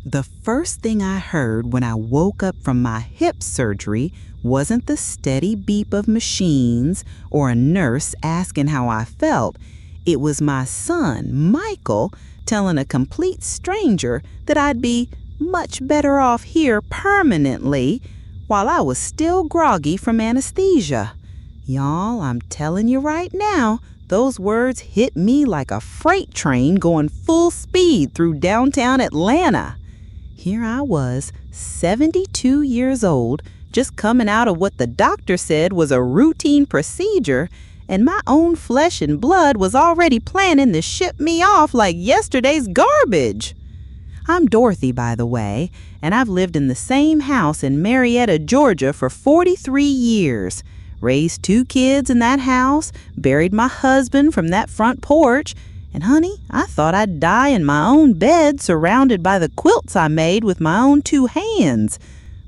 The first thing I heard when I woke up from my hip surgery wasn't the steady beep of machines or a nurse asking how I felt. It was my son, Michael, telling a complete stranger that I'd be much better off here permanently while I was still groggy from anesthesia. Y'all, I'm telling you right now, those words hit me like a freight train going full speed through downtown Atlanta. Here I was, 72 years old, just coming out of what the doctor said was a routine procedure, and my own flesh and blood was already planning to ship me off like yesterday's garbage. I'm Dorothy, by the way, and I've lived in the same house in Marietta, Georgia for 43 years. Raised 2 kids in that house, buried my husband from that front porch, and honey, I thought I'd die in my own bed surrounded by the quilts I made with my own 2 hands.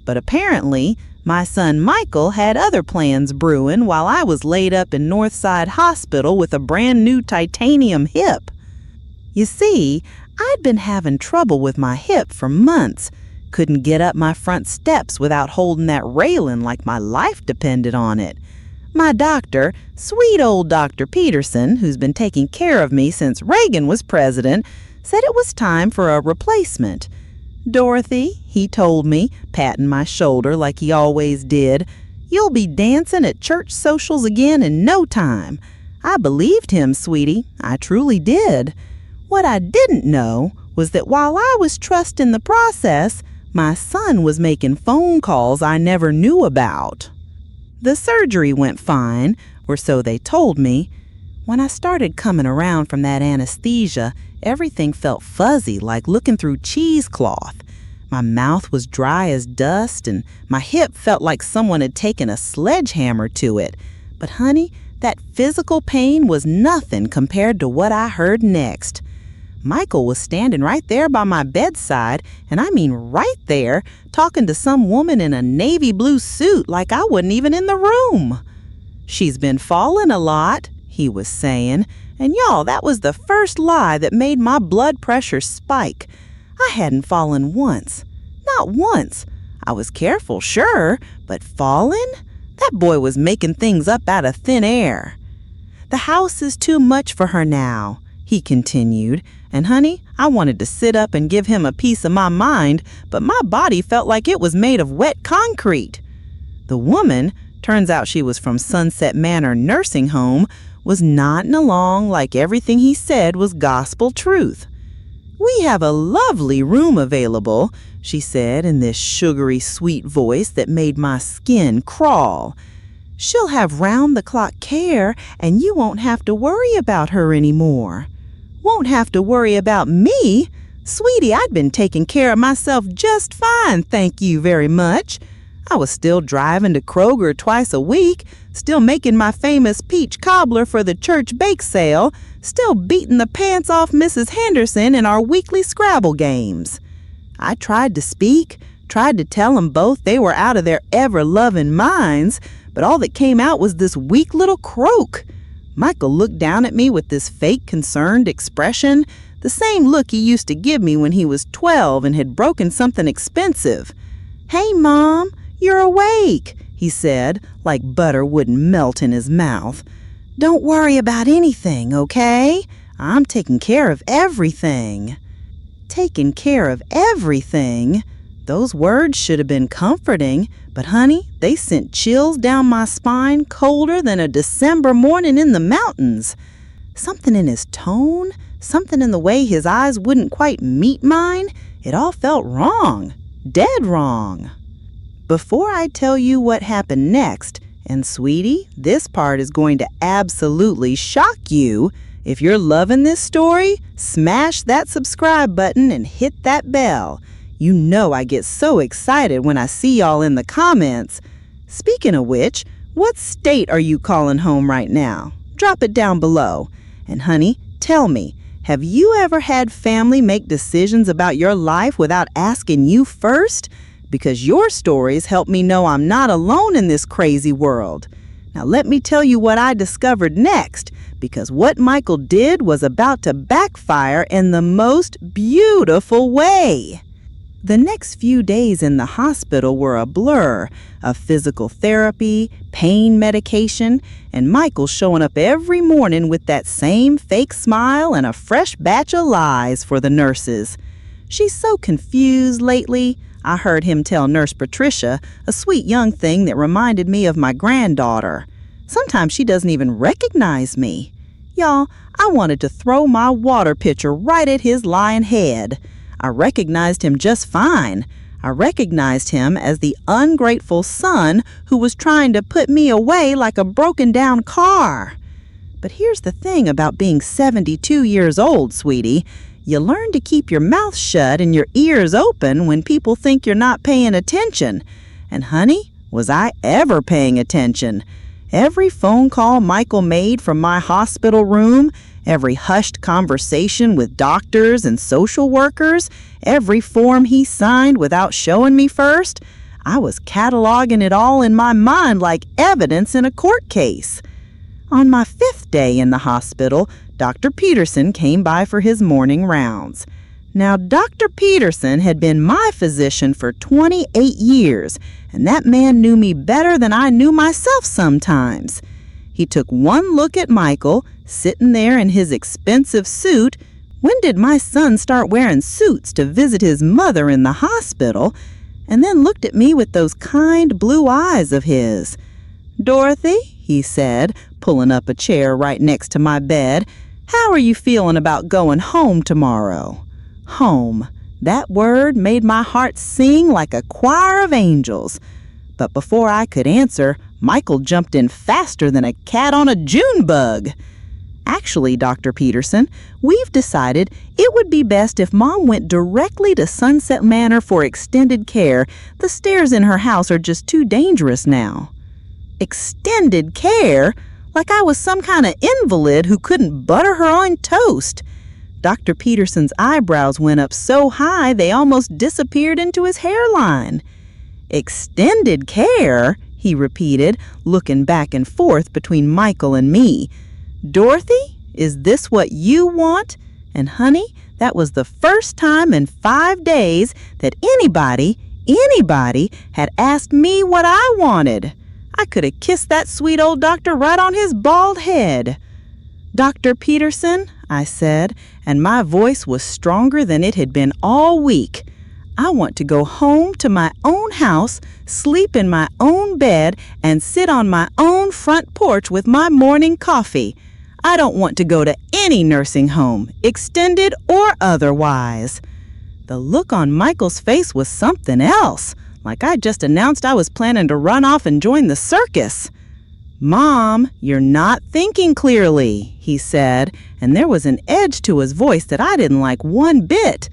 But apparently, my son Michael had other plans brewing while I was laid up in Northside Hospital with a brand new titanium hip. You see, I'd been having trouble with my hip for months. Couldn't get up my front steps without holding that railing like my life depended on it. My doctor, sweet old Dr. Peterson, who's been taking care of me since Reagan was president, said it was time for a replacement. Dorothy, he told me, patting my shoulder like he always did, you'll be dancing at church socials again in no time. I believed him, sweetie. I truly did. What I didn't know was that while I was trusting the process, my son was making phone calls I never knew about. The surgery went fine, or so they told me. When I started coming around from that anesthesia, everything felt fuzzy, like looking through cheesecloth. My mouth was dry as dust, and my hip felt like someone had taken a sledgehammer to it. But honey, that physical pain was nothing compared to what I heard next. Michael was standing right there by my bedside, and I mean right there, talking to some woman in a navy blue suit like I wasn't even in the room. She's been falling a lot, he was saying, and y'all, that was the first lie that made my blood pressure spike. I hadn't fallen once. Not once. I was careful, sure, but falling? That boy was making things up out of thin air. The house is too much for her now, he continued, and honey, I wanted to sit up and give him a piece of my mind, but my body felt like it was made of wet concrete. The woman, turns out she was from Sunset Manor Nursing Home, was nodding along like everything he said was gospel truth. "We have a lovely room available," she said in this sugary sweet voice that made my skin crawl. "She'll have round-the-clock care, and you won't have to worry about her anymore." "Won't have to worry about me? Sweetie, I'd been taking care of myself just fine, thank you very much. I was still driving to Kroger twice a week, still making my famous peach cobbler for the church bake sale, still beating the pants off Mrs. Henderson in our weekly Scrabble games." I tried to speak, tried to tell them both they were out of their ever-loving minds, but all that came out was this weak little croak. Michael looked down at me with this fake concerned expression, the same look he used to give me when he was 12 and had broken something expensive. "Hey, Mom, you're awake," he said, like butter wouldn't melt in his mouth. "Don't worry about anything, okay? I'm taking care of everything." Taking care of everything? Those words should have been comforting, but honey, they sent chills down my spine colder than a December morning in the mountains. Something in his tone, something in the way his eyes wouldn't quite meet mine, it all felt wrong, dead wrong. Before I tell you what happened next, and sweetie, this part is going to absolutely shock you. If you're loving this story, smash that subscribe button and hit that bell. You know I get so excited when I see y'all in the comments. Speaking of which, what state are you calling home right now? Drop it down below. And honey, tell me, have you ever had family make decisions about your life without asking you first? Because your stories help me know I'm not alone in this crazy world. Now let me tell you what I discovered next, because what Michael did was about to backfire in the most beautiful way. The next few days in the hospital were a blur of physical therapy, pain medication, and Michael showing up every morning with that same fake smile and a fresh batch of lies for the nurses. "She's so confused lately," I heard him tell Nurse Patricia, a sweet young thing that reminded me of my granddaughter. "Sometimes she doesn't even recognize me." Y'all, I wanted to throw my water pitcher right at his lying head. I recognized him just fine. I recognized him as the ungrateful son who was trying to put me away like a broken-down car. But here's the thing about being 72 years old, sweetie. You learn to keep your mouth shut and your ears open when people think you're not paying attention. And honey, was I ever paying attention? Every phone call Michael made from my hospital room, every hushed conversation with doctors and social workers, every form he signed without showing me first, I was cataloging it all in my mind like evidence in a court case. On my 5th day in the hospital, Dr. Peterson came by for his morning rounds. Now, Dr. Peterson had been my physician for 28 years, and that man knew me better than I knew myself sometimes. He took one look at Michael, sitting there in his expensive suit. When did my son start wearing suits to visit his mother in the hospital? And then looked at me with those kind blue eyes of his. "Dorothy," he said, pulling up a chair right next to my bed, "how are you feeling about going home tomorrow?" Home. That word made my heart sing like a choir of angels. But before I could answer, Michael jumped in faster than a cat on a June bug. "Actually, Dr. Peterson, we've decided it would be best if Mom went directly to Sunset Manor for extended care. The stairs in her house are just too dangerous now." Extended care? Like I was some kind of invalid who couldn't butter her own toast. Dr. Peterson's eyebrows went up so high they almost disappeared into his hairline. "Extended care?" he repeated, looking back and forth between Michael and me. "Dorothy, is this what you want?" And honey, that was the first time in 5 days that anybody had asked me what I wanted. I could have kissed that sweet old doctor right on his bald head. "Dr. Peterson," I said, and my voice was stronger than it had been all week. "I want to go home to my own house, sleep in my own bed, and sit on my own front porch with my morning coffee. I don't want to go to any nursing home, extended or otherwise." The look on Michael's face was something else, like I just announced I was planning to run off and join the circus. "Mom, you're not thinking clearly," he said, and there was an edge to his voice that I didn't like one bit.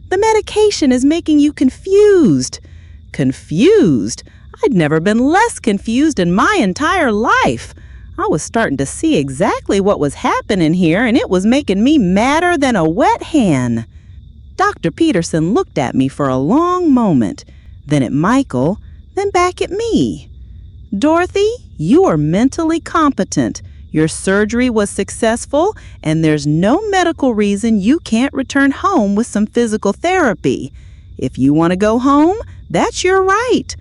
"The medication is making you confused." Confused? I'd never been less confused in my entire life. I was starting to see exactly what was happening here, and it was making me madder than a wet hen. Dr. Peterson looked at me for a long moment, then at Michael, then back at me. "Dorothy, you are mentally competent. Your surgery was successful, and there's no medical reason you can't return home with some physical therapy. If you want to go home, that's your right."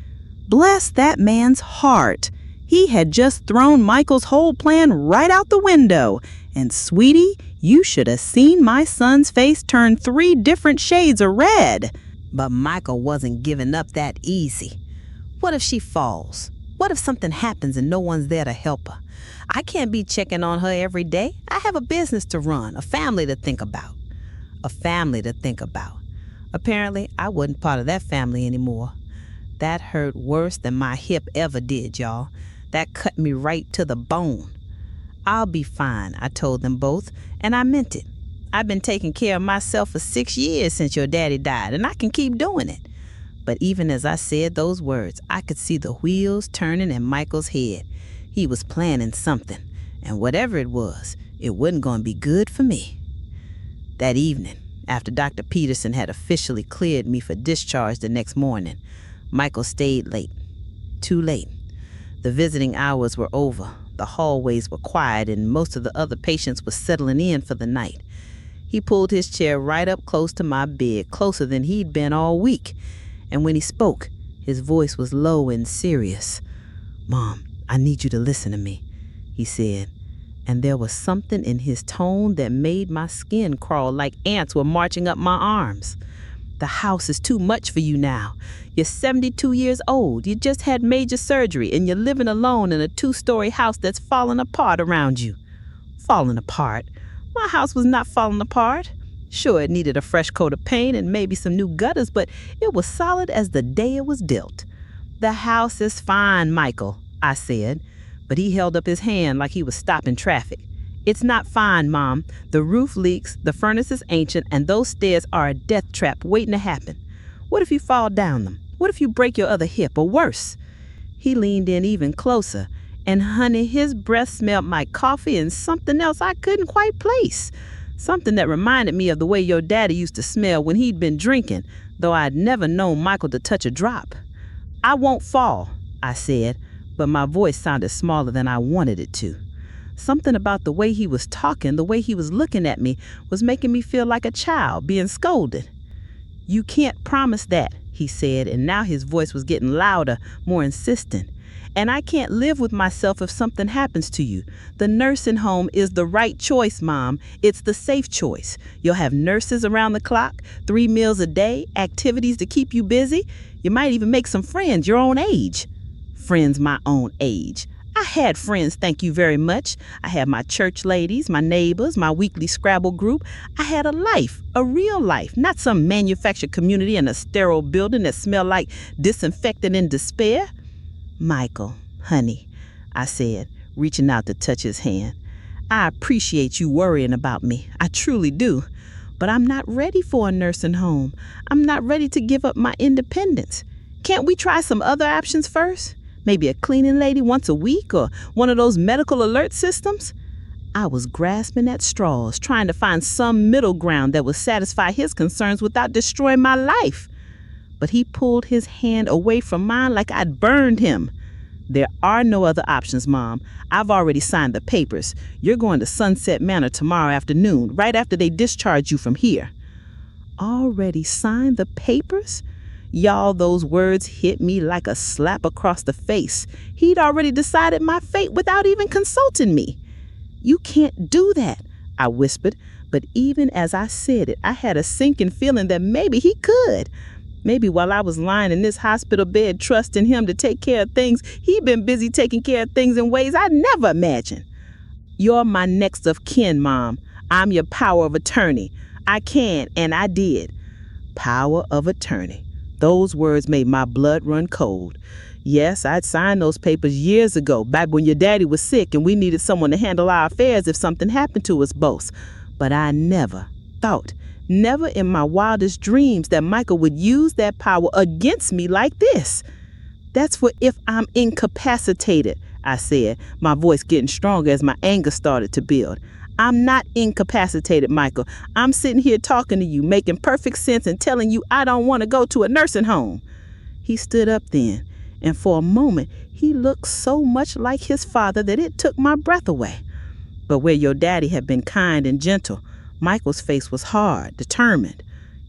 Bless that man's heart. He had just thrown Michael's whole plan right out the window. And sweetie, you should have seen my son's face turn 3 different shades of red. But Michael wasn't giving up that easy. What if she falls? What if something happens and no one's there to help her? I can't be checking on her every day. I have a business to run, a family to think about. Apparently, I wasn't part of that family anymore. That hurt worse than my hip ever did, y'all. That cut me right to the bone. "I'll be fine," I told them both, and I meant it. I've been taking care of myself for 6 years since your daddy died, and I can keep doing it. But even as I said those words, I could see the wheels turning in Michael's head. He was planning something, and whatever it was, it wasn't going to be good for me. That evening, after Dr. Peterson had officially cleared me for discharge the next morning, Michael stayed late. Too late. The visiting hours were over. The hallways were quiet, and most of the other patients were settling in for the night. He pulled his chair right up close to my bed, closer than he'd been all week. And when he spoke, his voice was low and serious. "Mom, I need you to listen to me," he said. And there was something in his tone that made my skin crawl like ants were marching up my arms. "The house is too much for you now. You're 72 years old. You just had major surgery and you're living alone in a 2-story house that's falling apart around you." Falling apart? My house was not falling apart. Sure, it needed a fresh coat of paint and maybe some new gutters, but it was solid as the day it was built. "The house is fine, Michael," I said, but he held up his hand like he was stopping traffic. "It's not fine, Mom. The roof leaks, the furnace is ancient, and those stairs are a death trap waiting to happen. What if you fall down them? What if you break your other hip, or worse?" He leaned in even closer, and honey, his breath smelled like coffee and something else I couldn't quite place. Something that reminded me of the way your daddy used to smell when he'd been drinking, though I'd never known Michael to touch a drop. "I won't fall," I said, but my voice sounded smaller than I wanted it to. Something about the way he was talking, the way he was looking at me, was making me feel like a child being scolded. "You can't promise that," he said, and now his voice was getting louder, more insistent. "And I can't live with myself if something happens to you. The nursing home is the right choice, Mom. It's the safe choice. You'll have nurses around the clock, 3 meals a day, activities to keep you busy. You might even make some friends your own age." Friends my own age. I had friends, thank you very much. I had my church ladies, my neighbors, my weekly Scrabble group. I had a life, a real life, not some manufactured community in a sterile building that smelled like disinfectant and despair. "Michael, honey," I said, reaching out to touch his hand. "I appreciate you worrying about me. I truly do. But I'm not ready for a nursing home. I'm not ready to give up my independence. Can't we try some other options first? Maybe a cleaning lady once a week or one of those medical alert systems?" I was grasping at straws, trying to find some middle ground that would satisfy his concerns without destroying my life. But he pulled his hand away from mine like I'd burned him. "There are no other options, Mom. I've already signed the papers. You're going to Sunset Manor tomorrow afternoon, right after they discharge you from here." Already signed the papers? Y'all, those words hit me like a slap across the face. He'd already decided my fate without even consulting me. "You can't do that," I whispered, but even as I said it, I had a sinking feeling that maybe he could. Maybe while I was lying in this hospital bed trusting him to take care of things, he'd been busy taking care of things in ways I'd never imagined. "You're my next of kin, Mom. I'm your power of attorney. I can, and I did." Power of attorney. Those words made my blood run cold. Yes, I'd signed those papers years ago, back when your daddy was sick and we needed someone to handle our affairs if something happened to us both. But I never thought, never in my wildest dreams, that Michael would use that power against me like this. "That's for if I'm incapacitated," I said, my voice getting stronger as my anger started to build. "I'm not incapacitated, Michael. I'm sitting here talking to you, making perfect sense and telling you I don't want to go to a nursing home." He stood up then, and for a moment he looked so much like his father that it took my breath away. But where your daddy had been kind and gentle, Michael's face was hard, determined.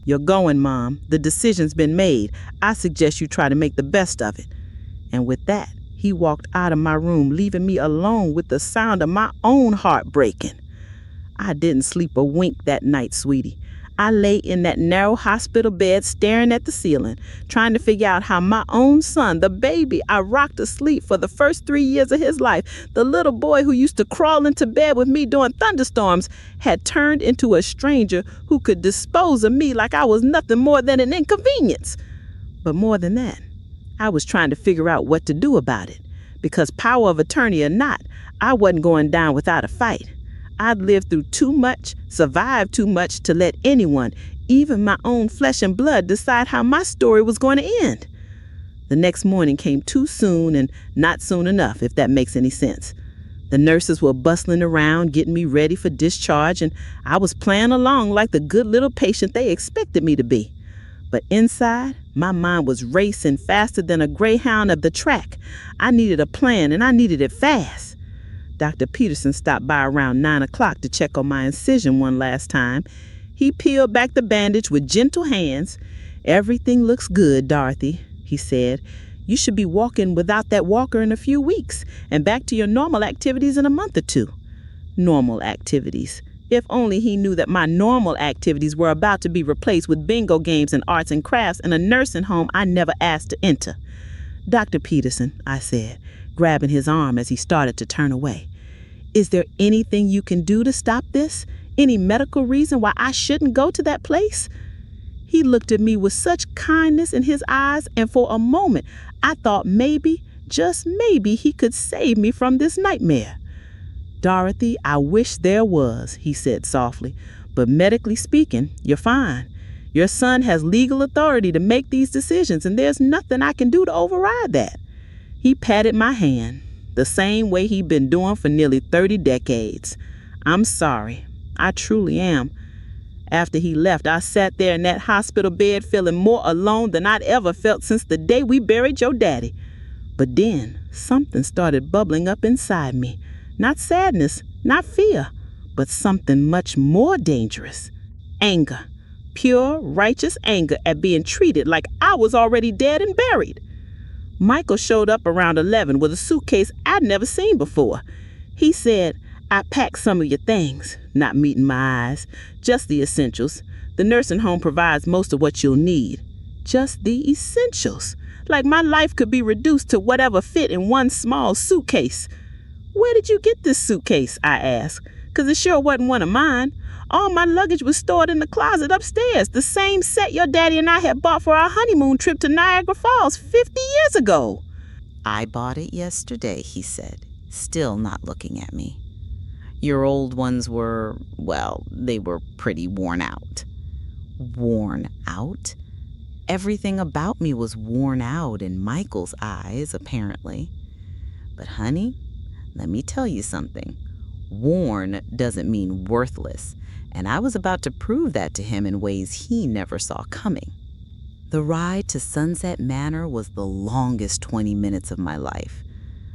"You're going, Mom. The decision's been made. I suggest you try to make the best of it." And with that, he walked out of my room, leaving me alone with the sound of my own heart breaking. I didn't sleep a wink that night, sweetie. I lay in that narrow hospital bed staring at the ceiling, trying to figure out how my own son, the baby I rocked to sleep for the first 3 years of his life, the little boy who used to crawl into bed with me during thunderstorms, had turned into a stranger who could dispose of me like I was nothing more than an inconvenience. But more than that, I was trying to figure out what to do about it, because power of attorney or not, I wasn't going down without a fight. I'd lived through too much, survived too much to let anyone, even my own flesh and blood, decide how my story was going to end. The next morning came too soon and not soon enough, if that makes any sense. The nurses were bustling around, getting me ready for discharge, and I was playing along like the good little patient they expected me to be. But inside, my mind was racing faster than a greyhound of the track. I needed a plan, and I needed it fast. Dr. Peterson stopped by around 9 o'clock to check on my incision one last time. He peeled back the bandage with gentle hands. "Everything looks good, Dorothy," he said. "You should be walking without that walker in a few weeks and back to your normal activities in a month or two." Normal activities. If only he knew that my normal activities were about to be replaced with bingo games and arts and crafts in a nursing home I never asked to enter. "Dr. Peterson," I said, grabbing his arm as he started to turn away, "is there anything you can do to stop this? Any medical reason why I shouldn't go to that place?" He looked at me with such kindness in his eyes, and for a moment I thought maybe, just maybe, he could save me from this nightmare. "Dorothy, I wish there was," he said softly, "but medically speaking, you're fine. Your son has legal authority to make these decisions, and there's nothing I can do to override that." He patted my hand, the same way he'd been doing for nearly 30 decades. "I'm sorry. I truly am." After he left, I sat there in that hospital bed feeling more alone than I'd ever felt since the day we buried your daddy. But then something started bubbling up inside me. Not sadness, not fear, but something much more dangerous. Anger. Pure, righteous anger at being treated like I was already dead and buried. Michael showed up around 11 with a suitcase I'd never seen before. He said, "I packed some of your things," not meeting my eyes. "Just the essentials. The nursing home provides most of what you'll need." Just the essentials. Like my life could be reduced to whatever fit in one small suitcase. "Where did you get this suitcase?" I asked, "'cause it sure wasn't one of mine. All my luggage was stored in the closet upstairs, the same set your daddy and I had bought for our honeymoon trip to Niagara Falls 50 years ago." "I bought it yesterday," he said, still not looking at me. "Your old ones were, well, they were pretty worn out." Worn out? Everything about me was worn out in Michael's eyes, apparently. But honey, let me tell you something. Worn doesn't mean worthless, and I was about to prove that to him in ways he never saw coming. The ride to Sunset Manor was the longest 20 minutes of my life.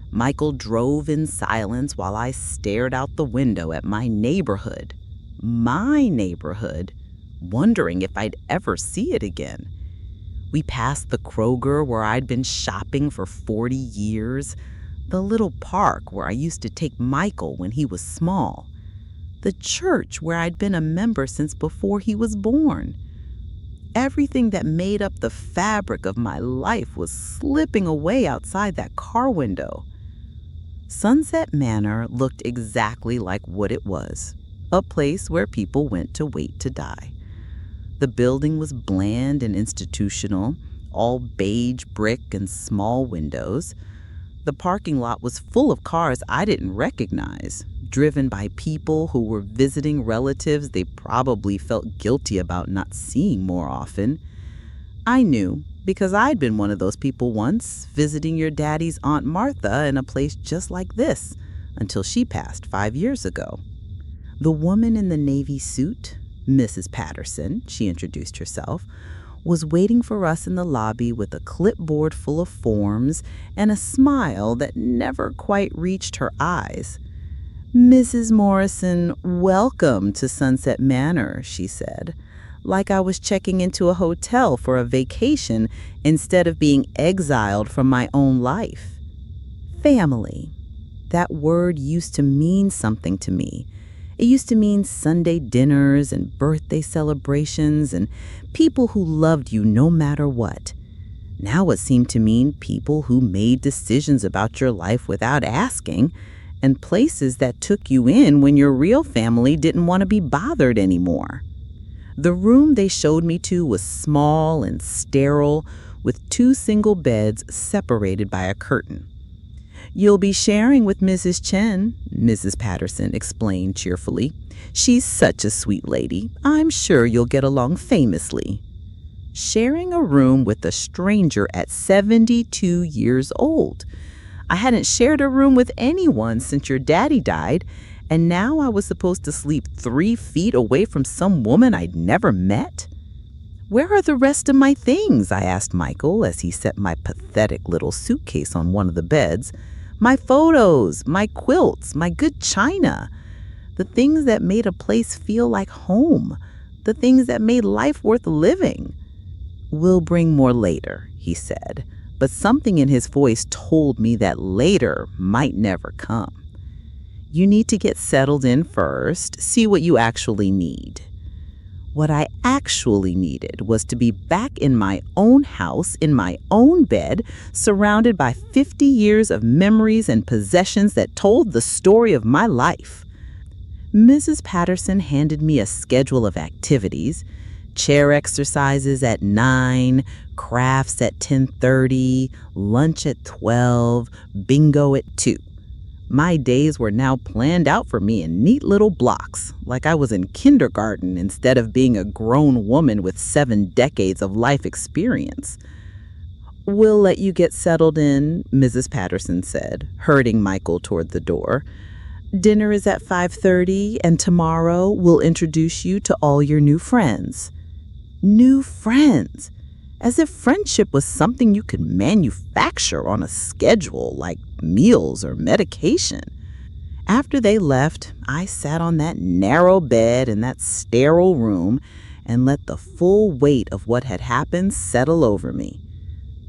Michael drove in silence while I stared out the window at my neighborhood, wondering if I'd ever see it again. We passed the Kroger where I'd been shopping for 40 years, the little park where I used to take Michael when he was small, the church where I'd been a member since before he was born. Everything that made up the fabric of my life was slipping away outside that car window. Sunset Manor looked exactly like what it was, a place where people went to wait to die. The building was bland and institutional, all beige brick and small windows. The parking lot was full of cars I didn't recognize, driven by people who were visiting relatives they probably felt guilty about not seeing more often. I knew because I'd been one of those people once, visiting your daddy's Aunt Martha in a place just like this, until she passed 5 years ago. The woman in the navy suit, Mrs. Patterson, she introduced herself, was waiting for us in the lobby with a clipboard full of forms and a smile that never quite reached her eyes. "Mrs. Morrison, welcome to Sunset Manor," she said, like I was checking into a hotel for a vacation instead of being exiled from my own life. Family. That word used to mean something to me. It used to mean Sunday dinners and birthday celebrations and people who loved you no matter what. Now it seemed to mean people who made decisions about your life without asking, and places that took you in when your real family didn't want to be bothered anymore. The room they showed me to was small and sterile, with 2 single beds separated by a curtain. "You'll be sharing with Mrs. Chen," Mrs. Patterson explained cheerfully. "She's such a sweet lady. I'm sure you'll get along famously." Sharing a room with a stranger at 72 years old. I hadn't shared a room with anyone since your daddy died, and now I was supposed to sleep 3 feet away from some woman I'd never met? "Where are the rest of my things?" I asked Michael as he set my pathetic little suitcase on one of the beds. "My photos, my quilts, my good china. The things that made a place feel like home. the things that made life worth living. "We'll bring more later," he said, but something in his voice told me that later might never come. "You need to get settled in first, see what you actually need." What I actually needed was to be back in my own house, in my own bed, surrounded by 50 years of memories and possessions that told the story of my life. Mrs. Patterson handed me a schedule of activities: chair exercises at 9, crafts at 10:30, lunch at 12, bingo at 2. My days were now planned out for me in neat little blocks, like I was in kindergarten instead of being a grown woman with 7 decades of life experience. "We'll let you get settled in," Mrs. Patterson said, herding Michael toward the door. "Dinner is at 5:30, and tomorrow we'll introduce you to all your new friends." New friends! As if friendship was something you could manufacture on a schedule, like meals or medication. After they left, I sat on that narrow bed in that sterile room and let the full weight of what had happened settle over me.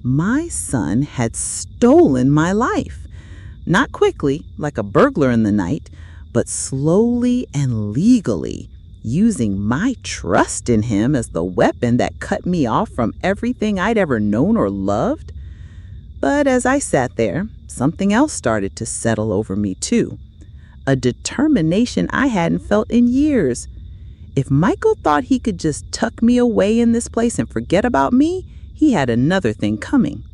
My son had stolen my life. Not quickly, like a burglar in the night, but slowly and legally, using my trust in him as the weapon that cut me off from everything I'd ever known or loved. But as I sat there, something else started to settle over me too. A determination I hadn't felt in years. If Michael thought he could just tuck me away in this place and forget about me, he had another thing coming.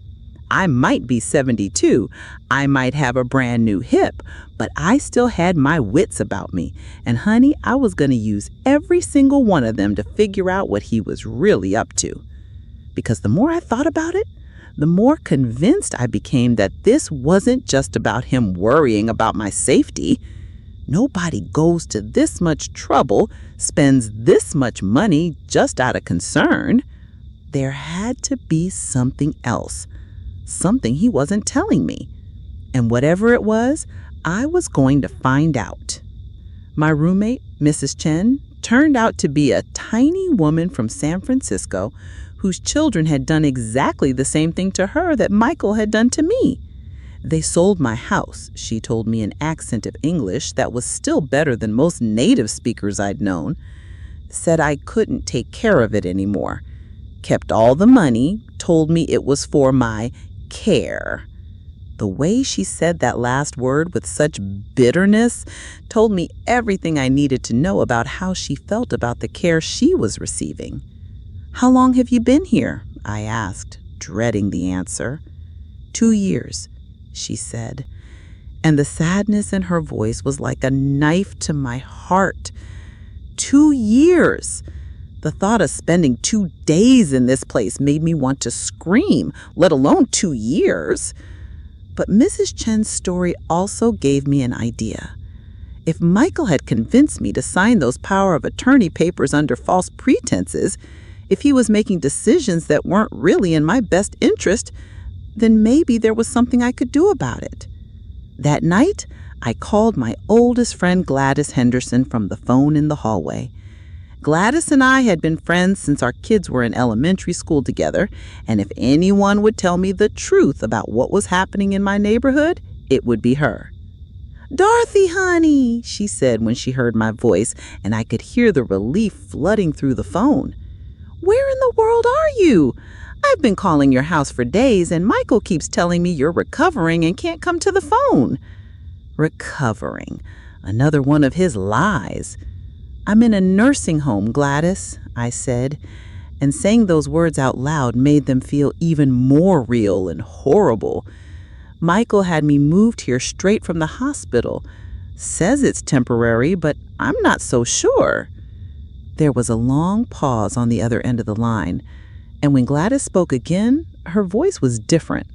I might be 72, I might have a brand new hip, but I still had my wits about me. And honey, I was going to use every single one of them to figure out what he was really up to. Because the more I thought about it, the more convinced I became that this wasn't just about him worrying about my safety. Nobody goes to this much trouble, spends this much money just out of concern. There had to be something else. Something he wasn't telling me. And whatever it was, I was going to find out. My roommate, Mrs. Chen, turned out to be a tiny woman from San Francisco whose children had done exactly the same thing to her that Michael had done to me. They sold my house, she told me in accent of English that was still better than most native speakers I'd known. Said I couldn't take care of it anymore. Kept all the money, told me it was for my care. The way she said that last word with such bitterness told me everything I needed to know about how she felt about the care she was receiving. "How long have you been here?" I asked, dreading the answer. 2 years, she said, and the sadness in her voice was like a knife to my heart. 2 years! The thought of spending 2 days in this place made me want to scream, let alone 2 years. But Mrs. Chen's story also gave me an idea. If Michael had convinced me to sign those power of attorney papers under false pretenses, if he was making decisions that weren't really in my best interest, then maybe there was something I could do about it. That night, I called my oldest friend Gladys Henderson from the phone in the hallway. Gladys and I had been friends since our kids were in elementary school together, and if anyone would tell me the truth about what was happening in my neighborhood, it would be her. "Dorothy, honey," she said when she heard my voice, and I could hear the relief flooding through the phone. "Where in the world are you? I've been calling your house for days, and Michael keeps telling me you're recovering and can't come to the phone." Recovering. Another one of his lies. "I'm in a nursing home, Gladys," I said, and saying those words out loud made them feel even more real and horrible. Michael had me moved here straight from the hospital. Says it's temporary, but I'm not so sure. There was a long pause on the other end of the line, and when Gladys spoke again, her voice was different,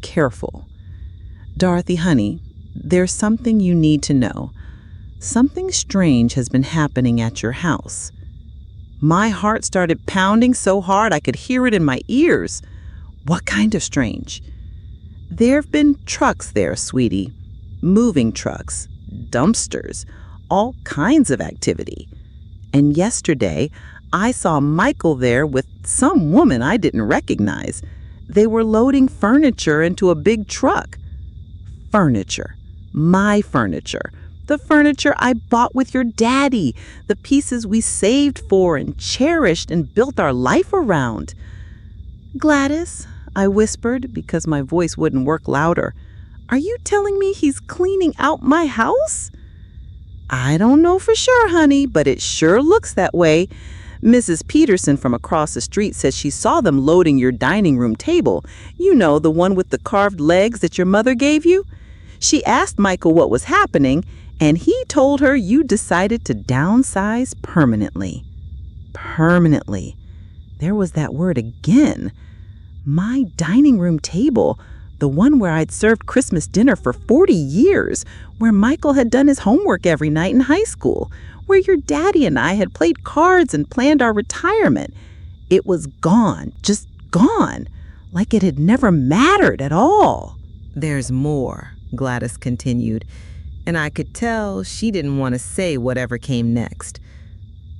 careful. "Dorothy, honey, there's something you need to know. Something strange has been happening at your house." My heart started pounding so hard I could hear it in my ears. "What kind of strange?" "There've been trucks there, sweetie. Moving trucks, dumpsters, all kinds of activity. And yesterday, I saw Michael there with some woman I didn't recognize. They were loading furniture into a big truck. Furniture. My furniture. The furniture I bought with your daddy. The pieces we saved for and cherished and built our life around. Gladys, I whispered because my voice wouldn't work louder, are you telling me he's cleaning out my house? I don't know for sure, honey, but it sure looks that way. Mrs. Peterson from across the street says she saw them loading your dining room table. You know, the one with the carved legs that your mother gave you? She asked Michael what was happening, and he told her you decided to downsize permanently. Permanently. There was that word again. My dining room table, the one where I'd served Christmas dinner for 40 years, where Michael had done his homework every night in high school, where your daddy and I had played cards and planned our retirement. It was gone, just gone, like it had never mattered at all. There's more, Gladys continued, and I could tell she didn't want to say whatever came next.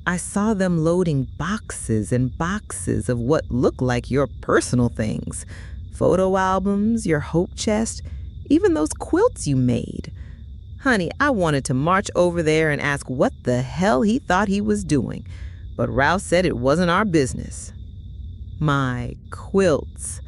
I saw them loading boxes and boxes of what looked like your personal things. Photo albums, your hope chest, even those quilts you made. Honey, I wanted to march over there and ask what the hell he thought he was doing, but Ralph said it wasn't our business. My quilts.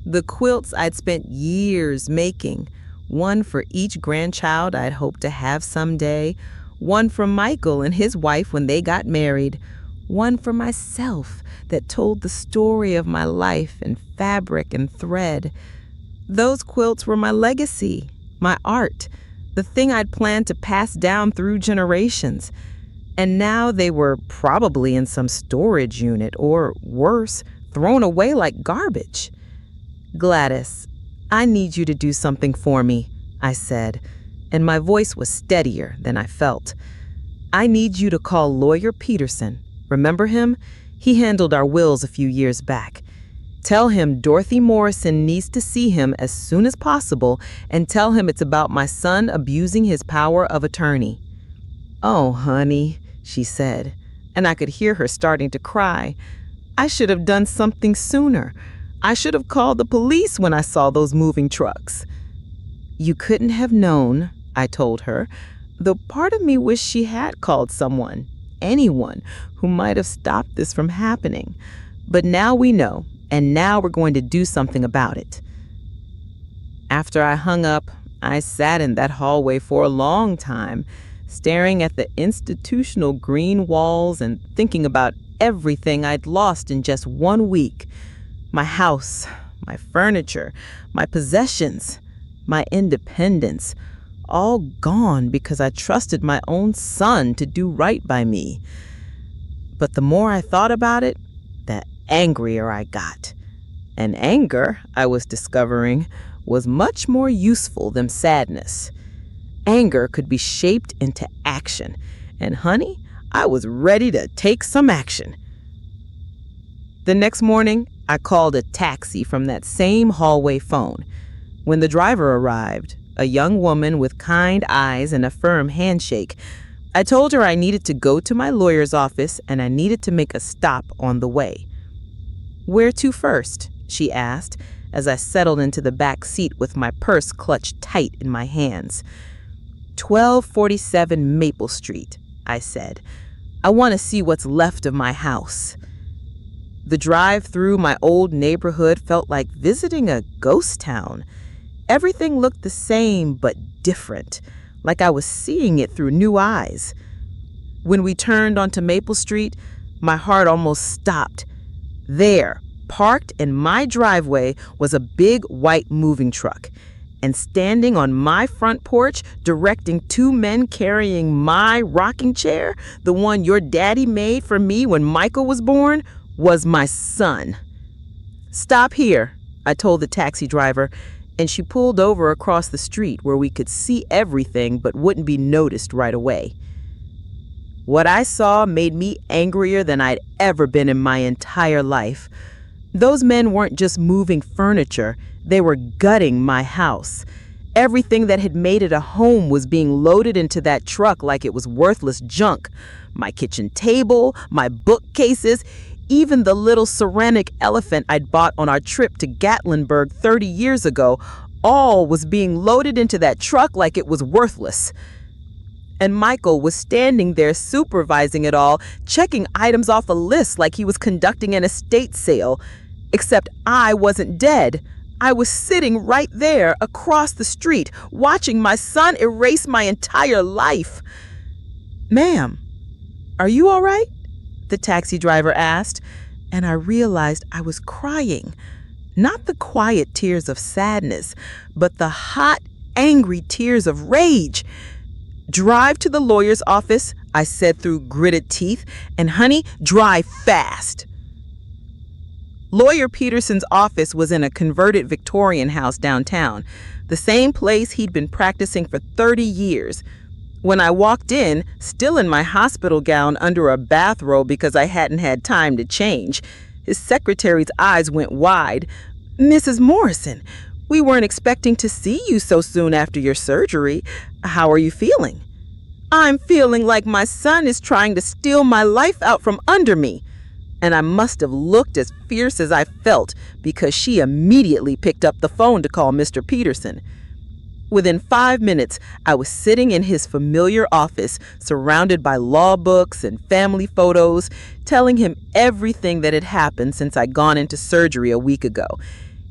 The quilts I'd spent years making, one for each grandchild I'd hoped to have someday, one for Michael and his wife when they got married, one for myself that told the story of my life in fabric and thread. Those quilts were my legacy, my art, the thing I'd planned to pass down through generations. And now they were probably in some storage unit or, worse, thrown away like garbage. Gladys, I need you to do something for me, I said, and my voice was steadier than I felt. I need you to call Lawyer Peterson. Remember him? He handled our wills a few years back. Tell him Dorothy Morrison needs to see him as soon as possible, and tell him it's about my son abusing his power of attorney. Oh, honey, she said, and I could hear her starting to cry. I should have done something sooner. I should have called the police when I saw those moving trucks. You couldn't have known, I told her, though part of me wished she had called someone, anyone, who might have stopped this from happening. But now we know, and now we're going to do something about it. After I hung up, I sat in that hallway for a long time, staring at the institutional green walls and thinking about everything I'd lost in just 1 week. My house, my furniture, my possessions, my independence, all gone because I trusted my own son to do right by me. But the more I thought about it, the angrier I got. And anger, I was discovering, was much more useful than sadness. Anger could be shaped into action, and honey, I was ready to take some action. The next morning, I called a taxi from that same hallway phone. When the driver arrived, a young woman with kind eyes and a firm handshake, I told her I needed to go to my lawyer's office and I needed to make a stop on the way. Where to first? She asked, as I settled into the back seat with my purse clutched tight in my hands. 1247 Maple Street, I said. I want to see what's left of my house. The drive through my old neighborhood felt like visiting a ghost town. Everything looked the same but different, like I was seeing it through new eyes. When we turned onto Maple Street, my heart almost stopped. There, parked in my driveway, was a big white moving truck. And standing on my front porch, directing 2 men carrying my rocking chair, the one your daddy made for me when Michael was born, was my son. Stop here, I told the taxi driver, and she pulled over across the street where we could see everything but wouldn't be noticed right away. What I saw made me angrier than I'd ever been in my entire life. Those men weren't just moving furniture, they were gutting my house. Everything that had made it a home was being loaded into that truck like it was worthless junk. My kitchen table, my bookcases, even the little ceramic elephant I'd bought on our trip to Gatlinburg 30 years ago, all was being loaded into that truck like it was worthless. And Michael was standing there supervising it all, checking items off a list like he was conducting an estate sale. Except I wasn't dead. I was sitting right there across the street, watching my son erase my entire life. "Ma'am, are you all right?" the taxi driver asked, and I realized I was crying. Not the quiet tears of sadness, but the hot, angry tears of rage. "Drive to the lawyer's office," I said through gritted teeth, "and honey, drive fast." Lawyer Peterson's office was in a converted Victorian house downtown, the same place he'd been practicing for 30 years. When I walked in, still in my hospital gown under a bathrobe because I hadn't had time to change, his secretary's eyes went wide. "Mrs. Morrison, we weren't expecting to see you so soon after your surgery. How are you feeling?" "I'm feeling like my son is trying to steal my life out from under me." And I must have looked as fierce as I felt because she immediately picked up the phone to call Mr. Peterson. Within 5 minutes, I was sitting in his familiar office, surrounded by law books and family photos, telling him everything that had happened since I'd gone into surgery a week ago.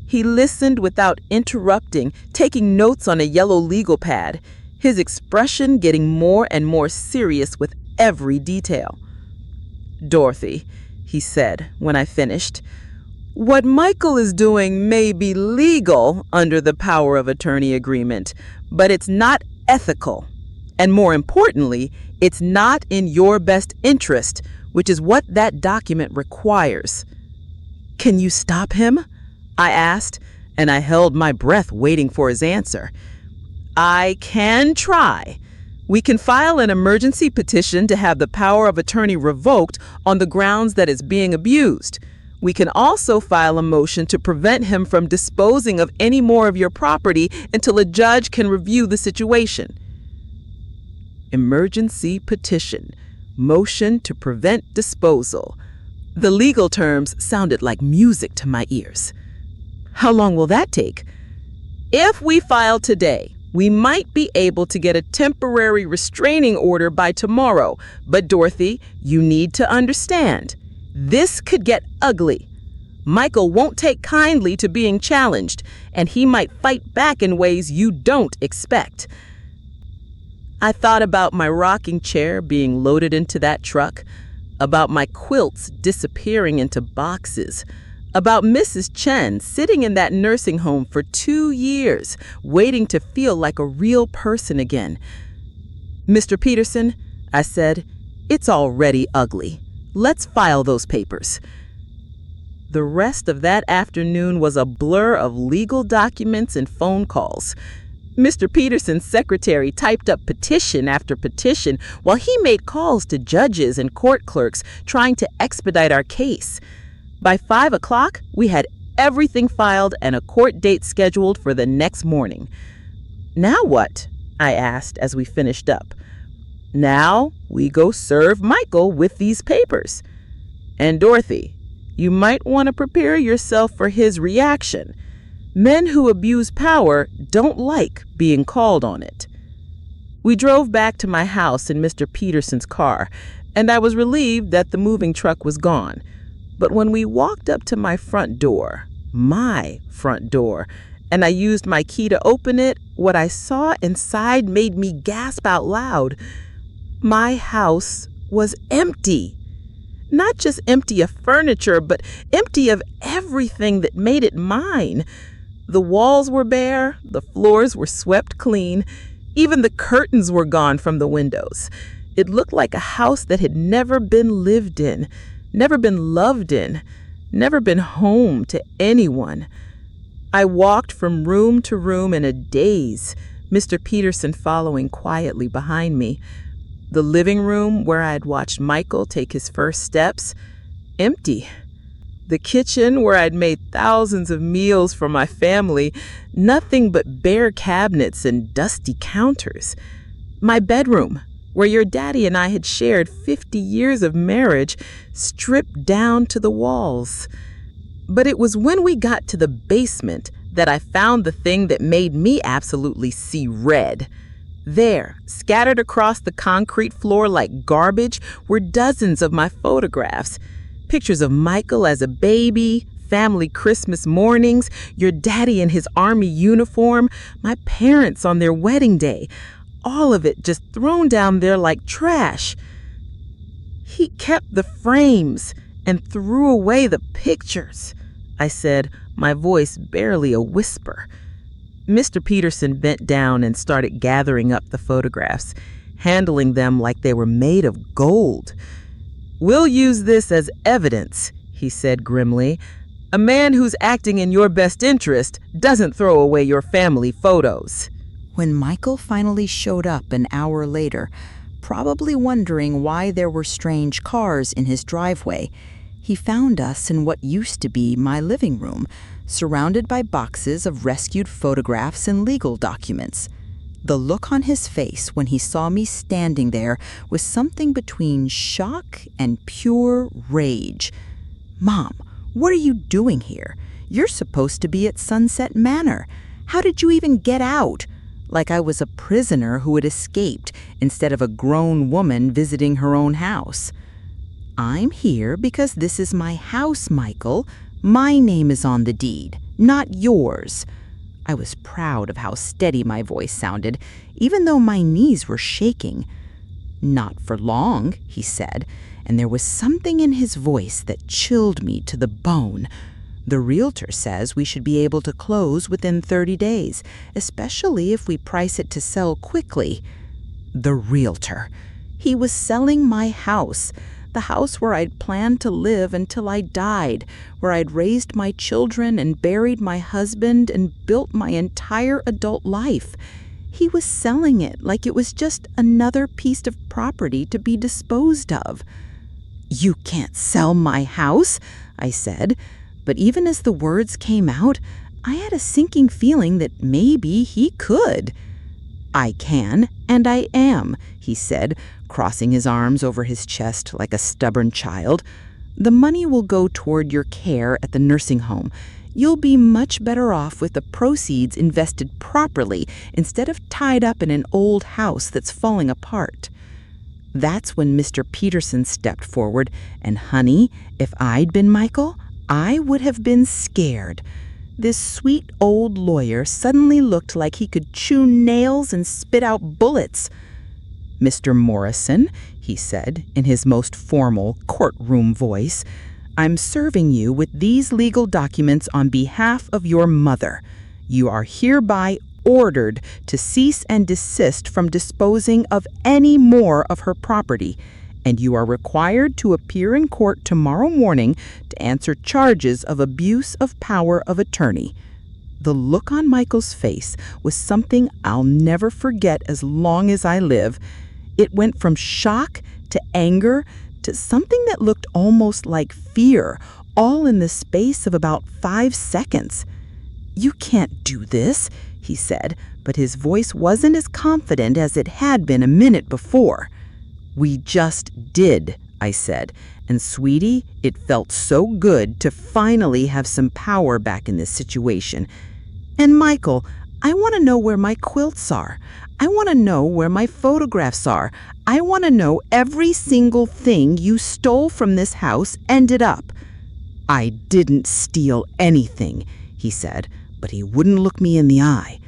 He listened without interrupting, taking notes on a yellow legal pad, his expression getting more and more serious with every detail. "Dorothy," he said when I finished, "what Michael is doing may be legal under the power of attorney agreement, but it's not ethical. And more importantly, it's not in your best interest, which is what that document requires." "Can you stop him?" I asked, and I held my breath waiting for his answer. "I can try. We can file an emergency petition to have the power of attorney revoked on the grounds that it's being abused. We can also file a motion to prevent him from disposing of any more of your property until a judge can review the situation." Emergency petition, motion to prevent disposal. The legal terms sounded like music to my ears. "How long will that take?" "If we file today, we might be able to get a temporary restraining order by tomorrow. But Dorothy, you need to understand, this could get ugly. Michael won't take kindly to being challenged, and he might fight back in ways you don't expect." I thought about my rocking chair being loaded into that truck, about my quilts disappearing into boxes, about Mrs. Chen sitting in that nursing home for 2 years, waiting to feel like a real person again. "Mr. Peterson," I said, "it's already ugly. Let's file those papers." The rest of that afternoon was a blur of legal documents and phone calls. Mr. Peterson's secretary typed up petition after petition while he made calls to judges and court clerks trying to expedite our case. By 5 o'clock, we had everything filed and a court date scheduled for the next morning. "Now what?" I asked as we finished up. "Now we go serve Michael with these papers. And Dorothy, you might want to prepare yourself for his reaction. Men who abuse power don't like being called on it." We drove back to my house in Mr. Peterson's car, and I was relieved that the moving truck was gone. But when we walked up to my front door, and I used my key to open it, what I saw inside made me gasp out loud. My house was empty. Not just empty of furniture, but empty of everything that made it mine. The walls were bare, the floors were swept clean, even the curtains were gone from the windows. It looked like a house that had never been lived in, never been loved in, never been home to anyone. I walked from room to room in a daze, Mr. Peterson following quietly behind me. The living room where I had watched Michael take his first steps, empty. The kitchen, where I'd made thousands of meals for my family, nothing but bare cabinets and dusty counters. My bedroom, where your daddy and I had shared 50 years of marriage, stripped down to the walls. But it was when we got to the basement that I found the thing that made me absolutely see red. There, scattered across the concrete floor like garbage, were dozens of my photographs. Pictures of Michael as a baby, family Christmas mornings, your daddy in his army uniform, my parents on their wedding day. All of it just thrown down there like trash. He kept the frames and threw away the pictures, I said, my voice barely a whisper. Mr. Peterson bent down and started gathering up the photographs, handling them like they were made of gold. "We'll use this as evidence," he said grimly. "A man who's acting in your best interest doesn't throw away your family photos." When Michael finally showed up an hour later, probably wondering why there were strange cars in his driveway, he found us in what used to be my living room, surrounded by boxes of rescued photographs and legal documents. The look on his face when he saw me standing there was something between shock and pure rage. "Mom, what are you doing here? You're supposed to be at Sunset Manor. How did you even get out?" Like I was a prisoner who had escaped instead of a grown woman visiting her own house. "I'm here because this is my house, Michael. My name is on the deed, not yours." I was proud of how steady my voice sounded, even though my knees were shaking. "Not for long," he said, and there was something in his voice that chilled me to the bone. "The realtor says we should be able to close within 30 days, especially if we price it to sell quickly." The realtor. He was selling my house. The house where I'd planned to live until I died, where I'd raised my children and buried my husband and built my entire adult life. He was selling it like it was just another piece of property to be disposed of. "You can't sell my house," I said, but even as the words came out, I had a sinking feeling that maybe he could. "I can, and I am," he said, crossing his arms over his chest like a stubborn child. "The money will go toward your care at the nursing home. You'll be much better off with the proceeds invested properly instead of tied up in an old house that's falling apart." That's when Mr. Peterson stepped forward, and honey, if I'd been Michael, I would have been scared. This sweet old lawyer suddenly looked like he could chew nails and spit out bullets. "Mr. Morrison," he said in his most formal courtroom voice, "I'm serving you with these legal documents on behalf of your mother. You are hereby ordered to cease and desist from disposing of any more of her property, and you are required to appear in court tomorrow morning to answer charges of abuse of power of attorney." The look on Michael's face was something I'll never forget as long as I live. It went from shock to anger to something that looked almost like fear, all in the space of about 5 seconds. "You can't do this," he said, but his voice wasn't as confident as it had been a minute before. "We just did," I said, and sweetie, it felt so good to finally have some power back in this situation. "And Michael, I want to know where my quilts are. I want to know where my photographs are. I want to know every single thing you stole from this house ended up." "I didn't steal anything," he said, but he wouldn't look me in the eye.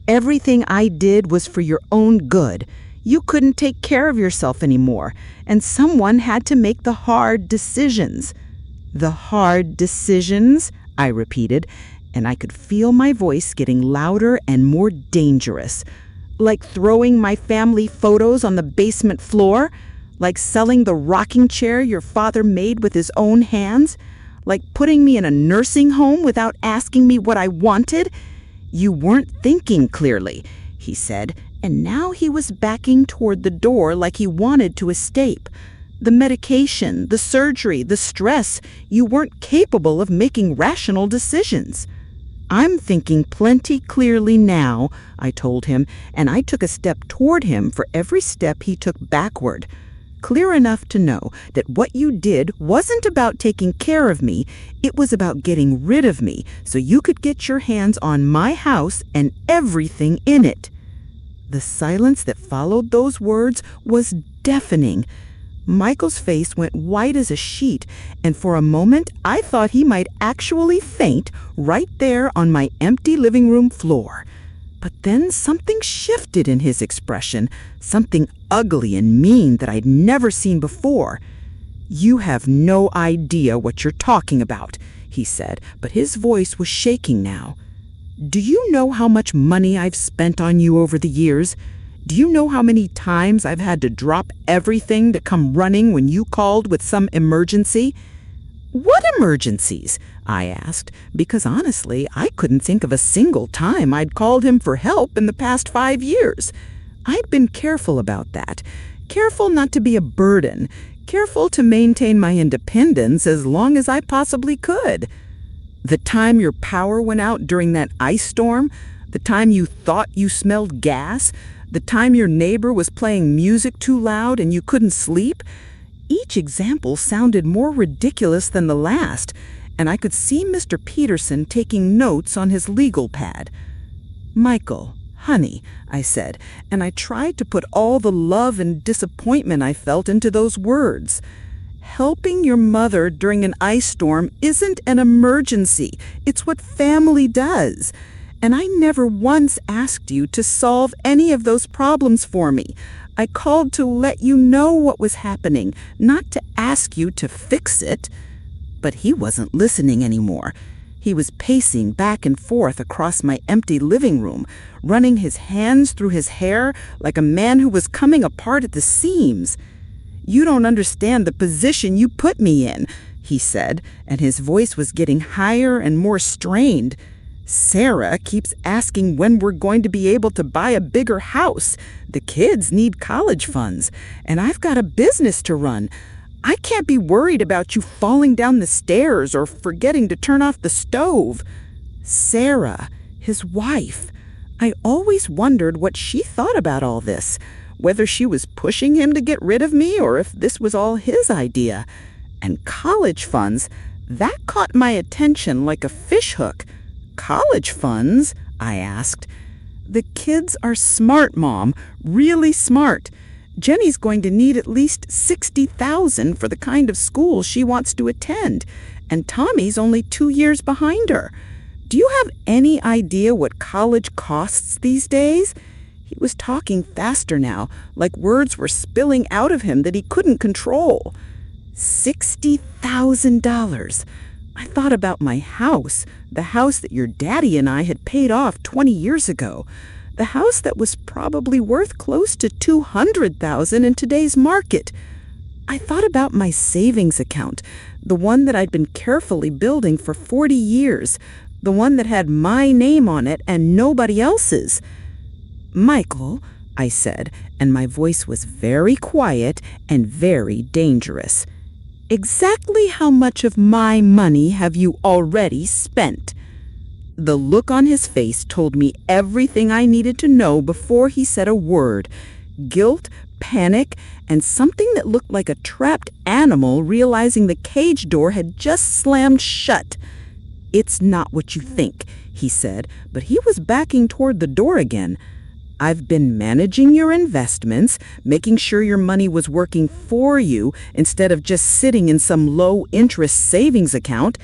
"Everything I did was for your own good. You couldn't take care of yourself anymore, and someone had to make the hard decisions." "The hard decisions?" I repeated, and I could feel my voice getting louder and more dangerous. "Like throwing my family photos on the basement floor? Like selling the rocking chair your father made with his own hands? Like putting me in a nursing home without asking me what I wanted? You weren't thinking clearly," he said, and now he was backing toward the door like he wanted to escape. The medication, the surgery, the stress, you weren't capable of making rational decisions. I'm thinking plenty clearly now, I told him, and I took a step toward him for every step he took backward. Clear enough to know that what you did wasn't about taking care of me, it was about getting rid of me so you could get your hands on my house and everything in it. The silence that followed those words was deafening. Michael's face went white as a sheet, and for a moment I thought he might actually faint right there on my empty living room floor. But then something shifted in his expression, something ugly and mean that I'd never seen before. "You have no idea what you're talking about," he said, but his voice was shaking now. "Do you know how much money I've spent on you over the years? Do you know how many times I've had to drop everything to come running when you called with some emergency?" "What emergencies?" I asked, because honestly, I couldn't think of a single time I'd called him for help in the past 5 years. I'd been careful about that, careful not to be a burden, careful to maintain my independence as long as I possibly could. The time your power went out during that ice storm, the time you thought you smelled gas, the time your neighbor was playing music too loud and you couldn't sleep, each example sounded more ridiculous than the last, and I could see Mr. Peterson taking notes on his legal pad. "Michael, honey," I said, and I tried to put all the love and disappointment I felt into those words. "Helping your mother during an ice storm isn't an emergency. It's what family does. And I never once asked you to solve any of those problems for me. I called to let you know what was happening, not to ask you to fix it." But he wasn't listening anymore. He was pacing back and forth across my empty living room, running his hands through his hair like a man who was coming apart at the seams. "You don't understand the position you put me in," he said, and his voice was getting higher and more strained. "Sarah keeps asking when we're going to be able to buy a bigger house. The kids need college funds, and I've got a business to run. I can't be worried about you falling down the stairs or forgetting to turn off the stove." Sarah, his wife. I always wondered what she thought about all this, whether she was pushing him to get rid of me or if this was all his idea. And college funds, that caught my attention like a fishhook. "College funds?" I asked. "The kids are smart, Mom, really smart. Jenny's going to need at least $60,000 for the kind of school she wants to attend, and Tommy's only 2 years behind her. Do you have any idea what college costs these days?" He was talking faster now, like words were spilling out of him that he couldn't control. $60,000. I thought about my house, the house that your daddy and I had paid off 20 years ago, the house that was probably worth close to $200,000 in today's market. I thought about my savings account, the one that I'd been carefully building for 40 years, the one that had my name on it and nobody else's. "Michael," I said, and my voice was very quiet and very dangerous. "Exactly how much of my money have you already spent?" The look on his face told me everything I needed to know before he said a word. Guilt, panic, and something that looked like a trapped animal realizing the cage door had just slammed shut. "It's not what you think," he said, but he was backing toward the door again. "I've been managing your investments, making sure your money was working for you instead of just sitting in some low-interest savings account.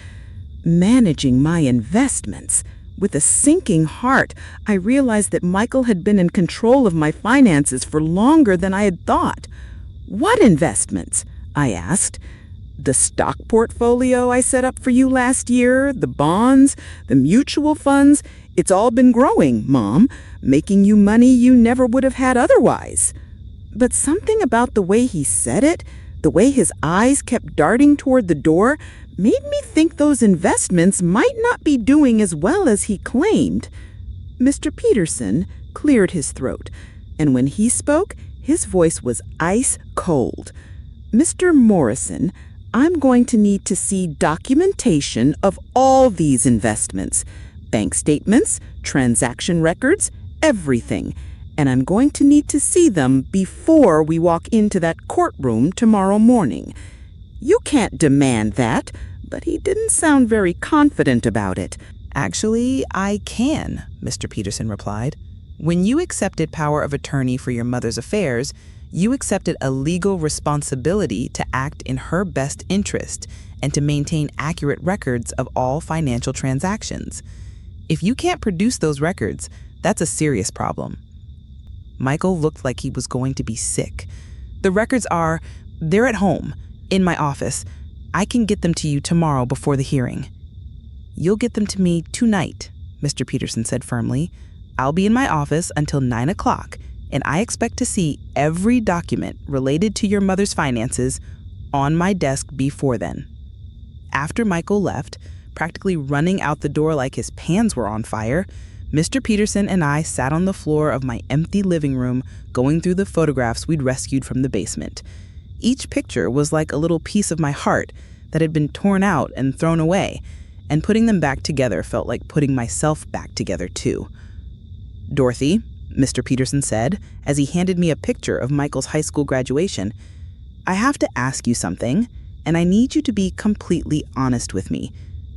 Managing my investments." With a sinking heart, I realized that Michael had been in control of my finances for longer than I had thought. "What investments?" I asked. "The stock portfolio I set up for you last year, the bonds, the mutual funds. It's all been growing, Mom, making you money you never would have had otherwise." But something about the way he said it, the way his eyes kept darting toward the door, made me think those investments might not be doing as well as he claimed. Mr. Peterson cleared his throat, and when he spoke, his voice was ice cold. Mr. Morrison, I'm going to need to see documentation of all these investments, bank statements, transaction records, everything. And I'm going to need to see them before we walk into that courtroom tomorrow morning. You can't demand that, but he didn't sound very confident about it. Actually, I can, Mr. Peterson replied. When you accepted power of attorney for your mother's affairs, you accepted a legal responsibility to act in her best interest and to maintain accurate records of all financial transactions. If you can't produce those records, that's a serious problem. Michael looked like he was going to be sick. The records they're at home, in my office. I can get them to you tomorrow before the hearing. You'll get them to me tonight, Mr. Peterson said firmly. I'll be in my office until 9 o'clock, and I expect to see every document related to your mother's finances on my desk before then. After Michael left, practically running out the door like his pants were on fire, Mr. Peterson and I sat on the floor of my empty living room going through the photographs we'd rescued from the basement. Each picture was like a little piece of my heart that had been torn out and thrown away, and putting them back together felt like putting myself back together too. "Dorothy," Mr. Peterson said as he handed me a picture of Michael's high school graduation, "I have to ask you something, and I need you to be completely honest with me.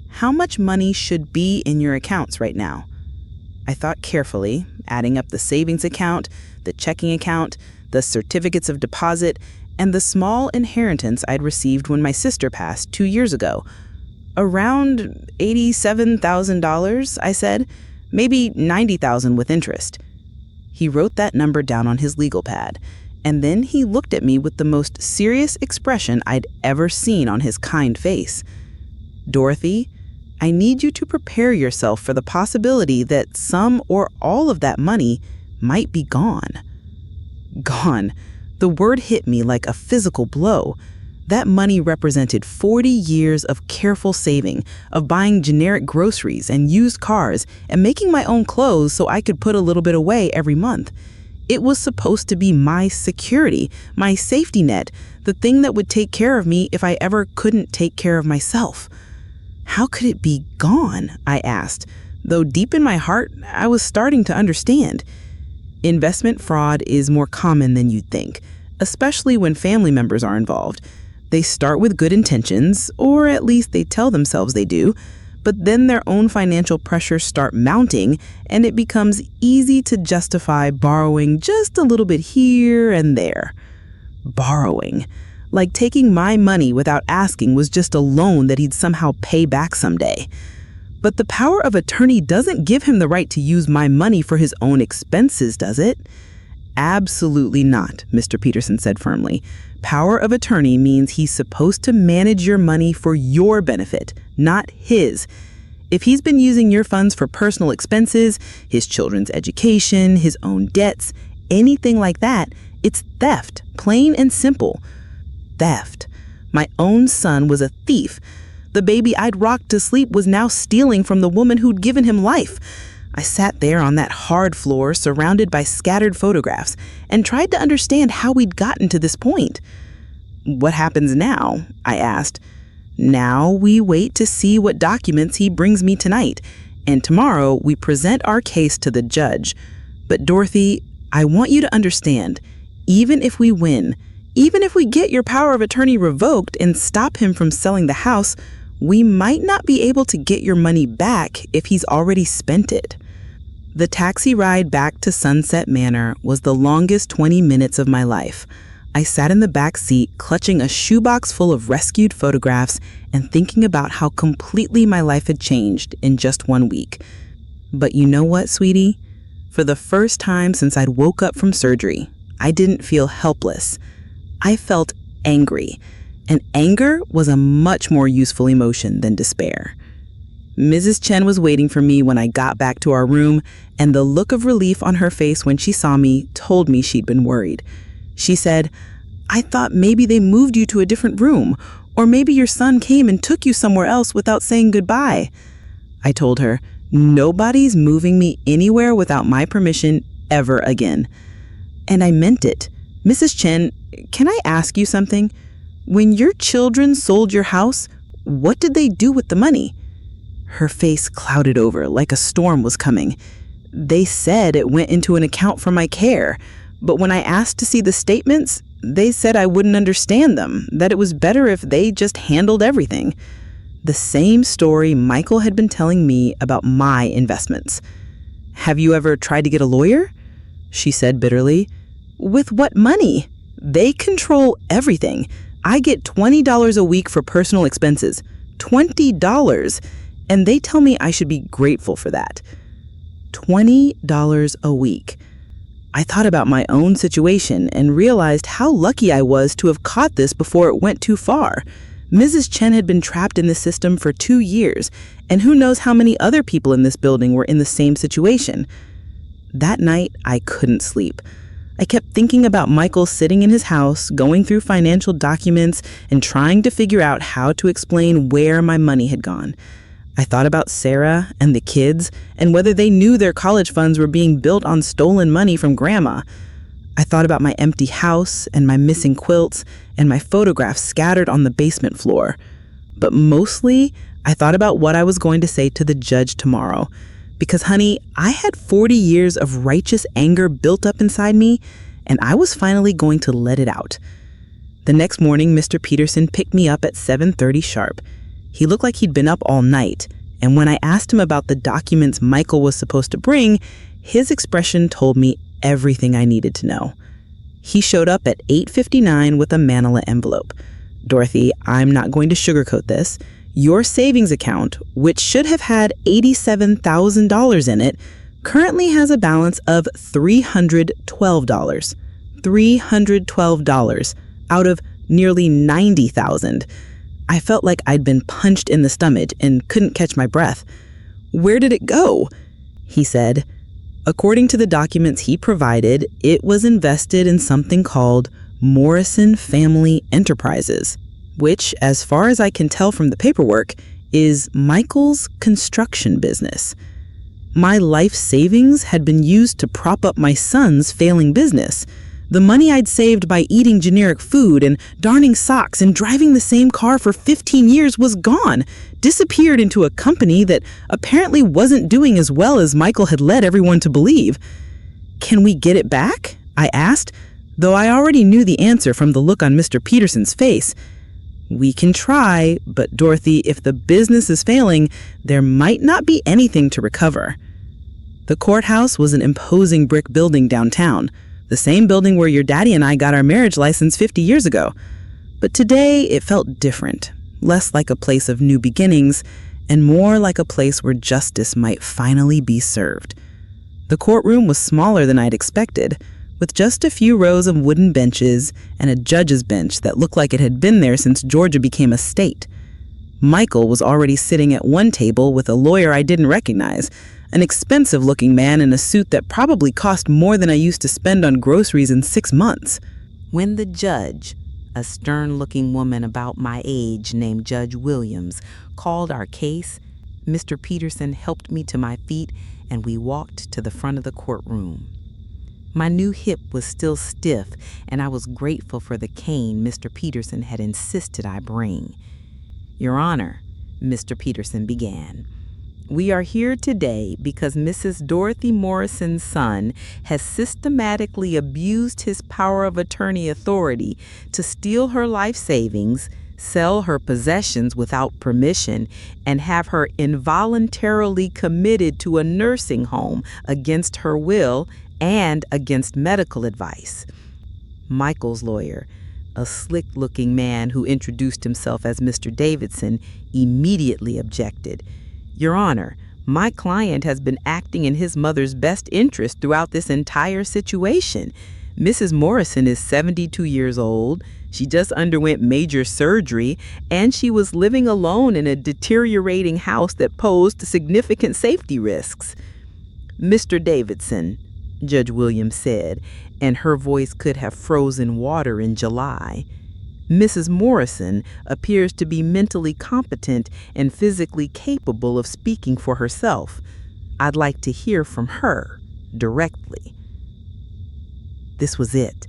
How much money should be in your accounts right now?" I thought carefully, adding up the savings account, the checking account, the certificates of deposit, and the small inheritance I'd received when my sister passed 2 years ago. "Around $87,000, I said. "Maybe $90,000 with interest." He wrote that number down on his legal pad, and then he looked at me with the most serious expression I'd ever seen on his kind face. "Dorothy, I need you to prepare yourself for the possibility that some or all of that money might be gone." Gone. The word hit me like a physical blow. That money represented 40 years of careful saving, of buying generic groceries and used cars and making my own clothes so I could put a little bit away every month. It was supposed to be my security, my safety net, the thing that would take care of me if I ever couldn't take care of myself. How could it be gone? I asked, though deep in my heart, I was starting to understand. Investment fraud is more common than you'd think, especially when family members are involved. They start with good intentions, or at least they tell themselves they do, but then their own financial pressures start mounting, and it becomes easy to justify borrowing just a little bit here and there. Borrowing. Like taking my money without asking was just a loan that he'd somehow pay back someday. But the power of attorney doesn't give him the right to use my money for his own expenses, does it? Absolutely not, Mr. Peterson said firmly. Power of attorney means he's supposed to manage your money for your benefit, not his. If he's been using your funds for personal expenses, his children's education, his own debts, anything like that, it's theft, plain and simple. Theft. My own son was a thief. The baby I'd rocked to sleep was now stealing from the woman who'd given him life. I sat there on that hard floor surrounded by scattered photographs and tried to understand how we'd gotten to this point. "What happens now?" I asked. "Now we wait to see what documents he brings me tonight, and tomorrow we present our case to the judge. But Dorothy, I want you to understand, even if we win, even if we get your power of attorney revoked and stop him from selling the house, we might not be able to get your money back if he's already spent it." The taxi ride back to Sunset Manor was the longest 20 minutes of my life. I sat in the back seat, clutching a shoebox full of rescued photographs and thinking about how completely my life had changed in just 1 week. But you know what, sweetie? For the first time since I'd woke up from surgery, I didn't feel helpless. I felt angry, and anger was a much more useful emotion than despair. Mrs. Chen was waiting for me when I got back to our room, and the look of relief on her face when she saw me told me she'd been worried. She said, "I thought maybe they moved you to a different room, or maybe your son came and took you somewhere else without saying goodbye." I told her, "Nobody's moving me anywhere without my permission ever again." And I meant it. "Mrs. Chen, can I ask you something? When your children sold your house, what did they do with the money? Her face clouded over like a storm was coming. They said it went into an account for my care, but when I asked to see the statements, they said I wouldn't understand them, that it was better if they just handled everything. The same story Michael had been telling me about my investments. Have you ever tried to get a lawyer? She said bitterly. With what money? They control everything. I get $20 a week for personal expenses. $20. And they tell me I should be grateful for that. $20 a week. I thought about my own situation and realized how lucky I was to have caught this before it went too far. Mrs. Chen had been trapped in the system for 2 years, and who knows how many other people in this building were in the same situation. That night, I couldn't sleep. I kept thinking about Michael sitting in his house, going through financial documents, and trying to figure out how to explain where my money had gone. I thought about Sarah and the kids and whether they knew their college funds were being built on stolen money from Grandma. I thought about my empty house and my missing quilts and my photographs scattered on the basement floor. But mostly, I thought about what I was going to say to the judge tomorrow. Because, honey, I had 40 years of righteous anger built up inside me, and I was finally going to let it out. The next morning, Mr. Peterson picked me up at 7:30 sharp. He looked like he'd been up all night, and when I asked him about the documents Michael was supposed to bring, his expression told me everything I needed to know. He showed up at 8:59 with a manila envelope. Dorothy, I'm not going to sugarcoat this. Your savings account, which should have had $87,000 in it, currently has a balance of $312. $312 out of nearly $90,000. I felt like I'd been punched in the stomach and couldn't catch my breath. Where did it go? He said. According to the documents he provided, it was invested in something called Morrison Family Enterprises, which, as far as I can tell from the paperwork, is Michael's construction business. My life savings had been used to prop up my son's failing business. The money I'd saved by eating generic food and darning socks and driving the same car for 15 years was gone, disappeared into a company that apparently wasn't doing as well as Michael had led everyone to believe. Can we get it back? I asked, though I already knew the answer from the look on Mr. Peterson's face. We can try, but Dorothy, if the business is failing, there might not be anything to recover. The courthouse was an imposing brick building downtown, the same building where your daddy and I got our marriage license 50 years ago. But today it felt different, less like a place of new beginnings, and more like a place where justice might finally be served. The courtroom was smaller than I'd expected, with just a few rows of wooden benches and a judge's bench that looked like it had been there since Georgia became a state. Michael was already sitting at one table with a lawyer I didn't recognize, an expensive-looking man in a suit that probably cost more than I used to spend on groceries in 6 months. When the judge, a stern-looking woman about my age named Judge Williams, called our case, Mr. Peterson helped me to my feet and we walked to the front of the courtroom. My new hip was still stiff, and I was grateful for the cane Mr. Peterson had insisted I bring. Your Honor, Mr. Peterson began, we are here today because Mrs. Dorothy Morrison's son has systematically abused his power of attorney authority to steal her life savings, sell her possessions without permission, and have her involuntarily committed to a nursing home against her will and against medical advice. Michael's lawyer, a slick-looking man who introduced himself as Mr. Davidson, immediately objected. Your Honor, my client has been acting in his mother's best interest throughout this entire situation. Mrs. Morrison is 72 years old. She just underwent major surgery, and she was living alone in a deteriorating house that posed significant safety risks. Mr. Davidson, Judge Williams said, and her voice could have frozen water in July. Mrs. Morrison appears to be mentally competent and physically capable of speaking for herself. I'd like to hear from her directly. This was it.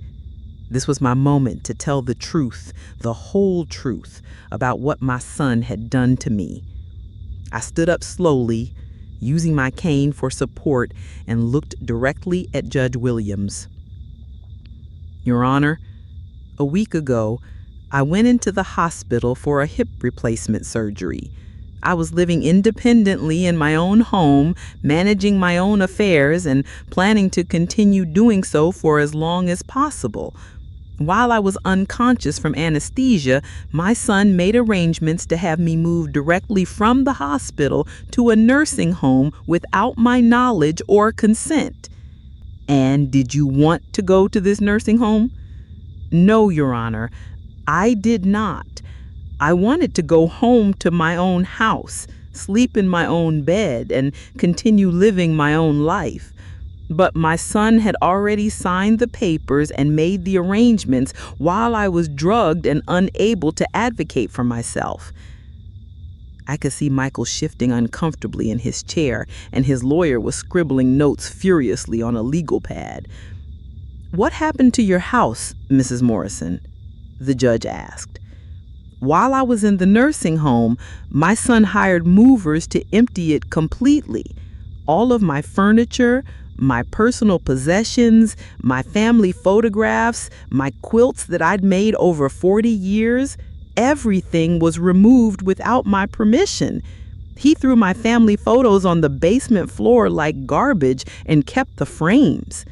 This was my moment to tell the truth, the whole truth, about what my son had done to me. I stood up slowly, using my cane for support, and looked directly at Judge Williams. Your Honor, a week ago, I went into the hospital for a hip replacement surgery. I was living independently in my own home, managing my own affairs, and planning to continue doing so for as long as possible. While I was unconscious from anesthesia, my son made arrangements to have me moved directly from the hospital to a nursing home without my knowledge or consent. And did you want to go to this nursing home? No, Your Honor, I did not. I wanted to go home to my own house, sleep in my own bed, and continue living my own life. But my son had already signed the papers and made the arrangements while I was drugged and unable to advocate for myself. I could see Michael shifting uncomfortably in his chair, and his lawyer was scribbling notes furiously on a legal pad. What happened to your house, Mrs. Morrison? The judge asked. While I was in the nursing home, my son hired movers to empty it completely. All of my furniture, my personal possessions, my family photographs, my quilts that I'd made over 40 years, everything was removed without my permission. He threw my family photos on the basement floor like garbage and kept the frames.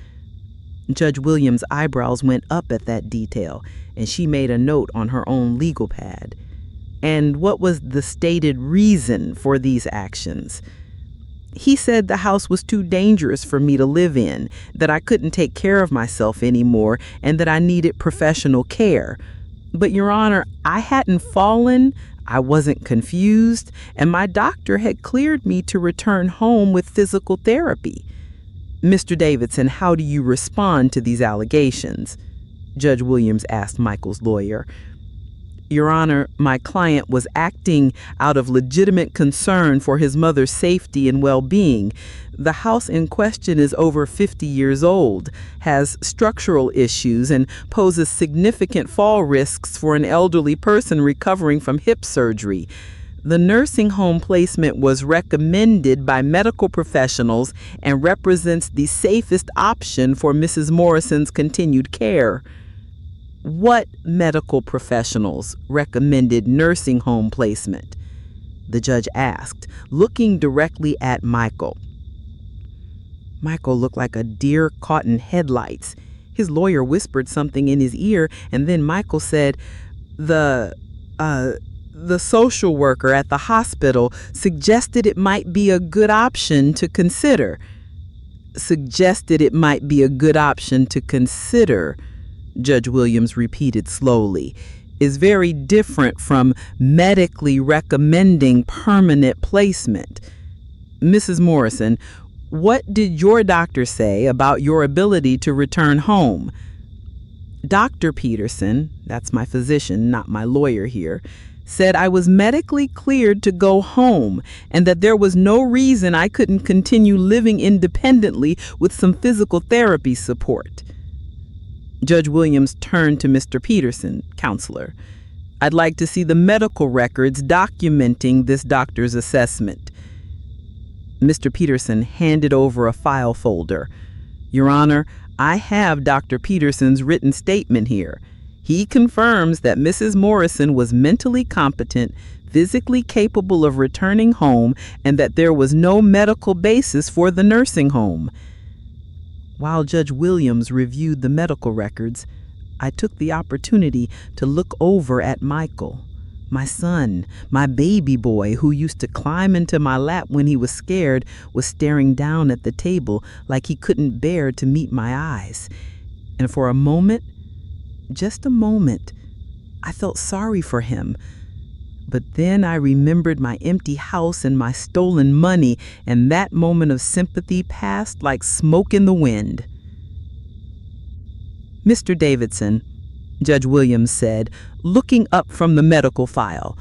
Judge Williams' eyebrows went up at that detail, and she made a note on her own legal pad. And what was the stated reason for these actions? He said the house was too dangerous for me to live in, that I couldn't take care of myself anymore, and that I needed professional care. But, Your Honor, I hadn't fallen, I wasn't confused, and my doctor had cleared me to return home with physical therapy. Mr. Davidson, how do you respond to these allegations? Judge Williams asked Michael's lawyer. Your Honor, my client was acting out of legitimate concern for his mother's safety and well-being. The house in question is over 50 years old, has structural issues, and poses significant fall risks for an elderly person recovering from hip surgery. The nursing home placement was recommended by medical professionals and represents the safest option for Mrs. Morrison's continued care. What medical professionals recommended nursing home placement? The judge asked, looking directly at Michael. Michael looked like a deer caught in headlights. His lawyer whispered something in his ear, and then Michael said, The social worker at the hospital suggested it might be a good option to consider. Suggested it might be a good option to consider, Judge Williams repeated slowly, is very different from medically recommending permanent placement. Mrs. Morrison, what did your doctor say about your ability to return home? Dr. Peterson, that's my physician, not my lawyer here, said I was medically cleared to go home and that there was no reason I couldn't continue living independently with some physical therapy support. Judge Williams turned to Mr. Peterson, counselor. I'd like to see the medical records documenting this doctor's assessment. Mr. Peterson handed over a file folder. Your Honor, I have Dr. Peterson's written statement here. He confirms that Mrs. Morrison was mentally competent, physically capable of returning home, and that there was no medical basis for the nursing home. While Judge Williams reviewed the medical records, I took the opportunity to look over at Michael. My son, my baby boy who used to climb into my lap when he was scared, was staring down at the table like he couldn't bear to meet my eyes. And for a moment, just a moment, I felt sorry for him. But then I remembered my empty house and my stolen money, and that moment of sympathy passed like smoke in the wind. Mr. Davidson, Judge Williams said, looking up from the medical file,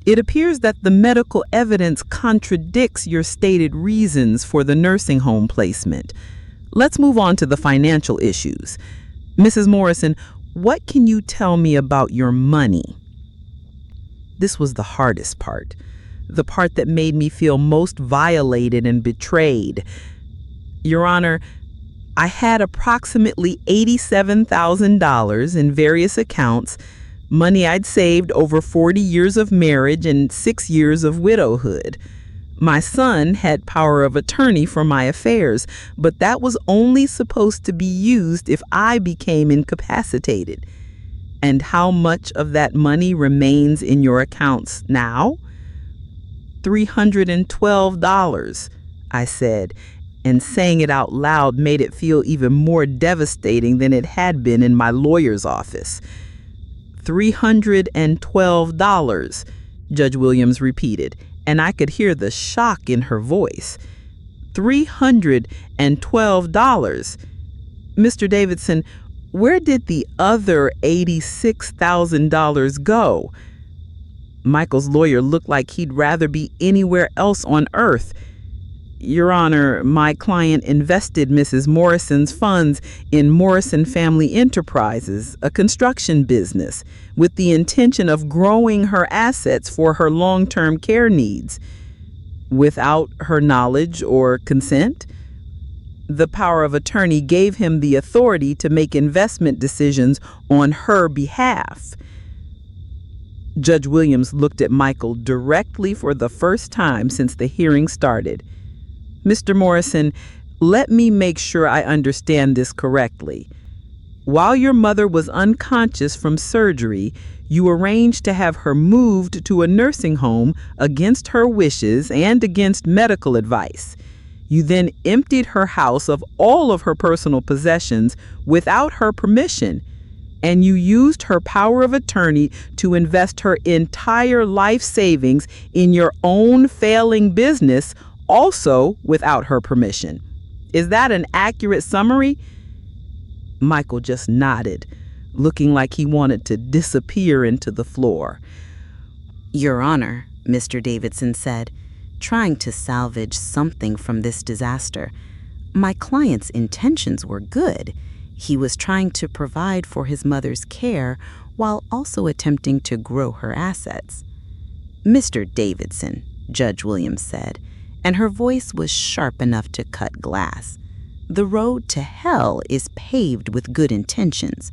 it appears that the medical evidence contradicts your stated reasons for the nursing home placement. Let's move on to the financial issues. Mrs. Morrison, what can you tell me about your money? This was the hardest part, the part that made me feel most violated and betrayed. Your Honor, I had approximately $87,000 in various accounts, money I'd saved over 40 years of marriage and 6 years of widowhood. My son had power of attorney for my affairs, but that was only supposed to be used if I became incapacitated. And how much of that money remains in your accounts now? $312, I said, and saying it out loud made it feel even more devastating than it had been in my lawyer's office. $312, Judge Williams repeated, and I could hear the shock in her voice. $312. Mr. Davidson, where did the other $86,000 go? Michael's lawyer looked like he'd rather be anywhere else on earth. Your Honor, my client invested Mrs. Morrison's funds in Morrison Family Enterprises, a construction business, with the intention of growing her assets for her long-term care needs. Without her knowledge or consent, the power of attorney gave him the authority to make investment decisions on her behalf. Judge Williams looked at Michael directly for the first time since the hearing started. Mr. Morrison, let me make sure I understand this correctly. While your mother was unconscious from surgery, you arranged to have her moved to a nursing home against her wishes and against medical advice. You then emptied her house of all of her personal possessions without her permission, and you used her power of attorney to invest her entire life savings in your own failing business, also without her permission. Is that an accurate summary? Michael just nodded, looking like he wanted to disappear into the floor. Your Honor, Mr. Davidson said, trying to salvage something from this disaster. My client's intentions were good. He was trying to provide for his mother's care while also attempting to grow her assets. Mr. Davidson, Judge Williams said, and her voice was sharp enough to cut glass. The road to hell is paved with good intentions.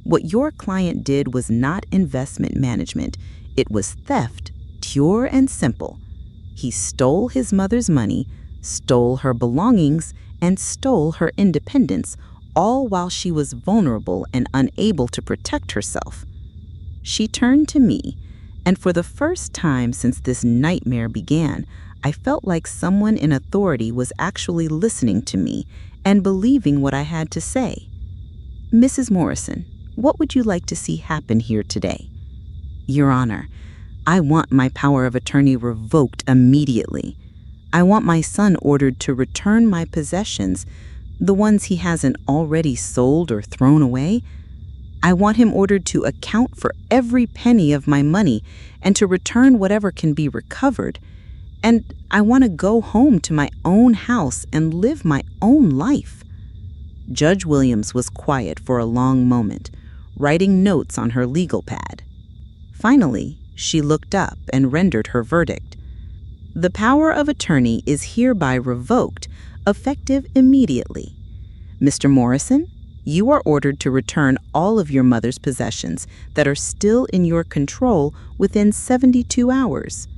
What your client did was not investment management. It was theft, pure and simple. He stole his mother's money, stole her belongings, and stole her independence, all while she was vulnerable and unable to protect herself. She turned to me, and for the first time since this nightmare began, I felt like someone in authority was actually listening to me and believing what I had to say. Mrs. Morrison, what would you like to see happen here today? Your Honor, I want my power of attorney revoked immediately. I want my son ordered to return my possessions, the ones he hasn't already sold or thrown away. I want him ordered to account for every penny of my money and to return whatever can be recovered. And I want to go home to my own house and live my own life. Judge Williams was quiet for a long moment, writing notes on her legal pad. Finally, she looked up and rendered her verdict. The power of attorney is hereby revoked, effective immediately. Mr. Morrison, you are ordered to return all of your mother's possessions that are still in your control within 72 hours.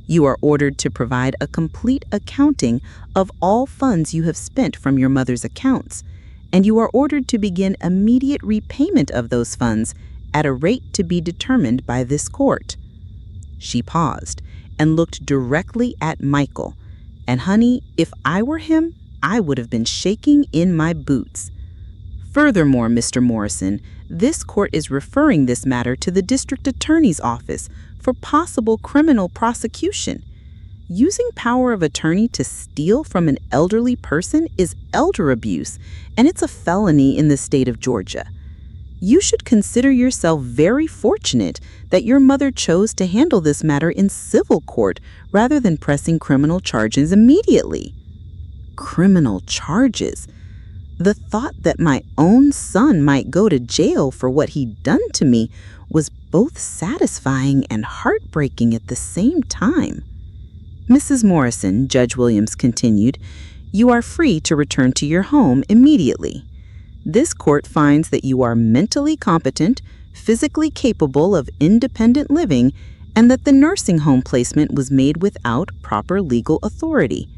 You are ordered to provide a complete accounting of all funds you have spent from your mother's accounts, and you are ordered to begin immediate repayment of those funds at a rate to be determined by this court. She paused and looked directly at Michael, and honey, if I were him, I would have been shaking in my boots. Furthermore, Mr. Morrison, this court is referring this matter to the district attorney's office for possible criminal prosecution. Using power of attorney to steal from an elderly person is elder abuse, and it's a felony in the state of Georgia. You should consider yourself very fortunate that your mother chose to handle this matter in civil court rather than pressing criminal charges immediately. Criminal charges? The thought that my own son might go to jail for what he'd done to me was both satisfying and heartbreaking at the same time. Mrs. Morrison, Judge Williams continued, you are free to return to your home immediately. This court finds that you are mentally competent, physically capable of independent living, and that the nursing home placement was made without proper legal authority.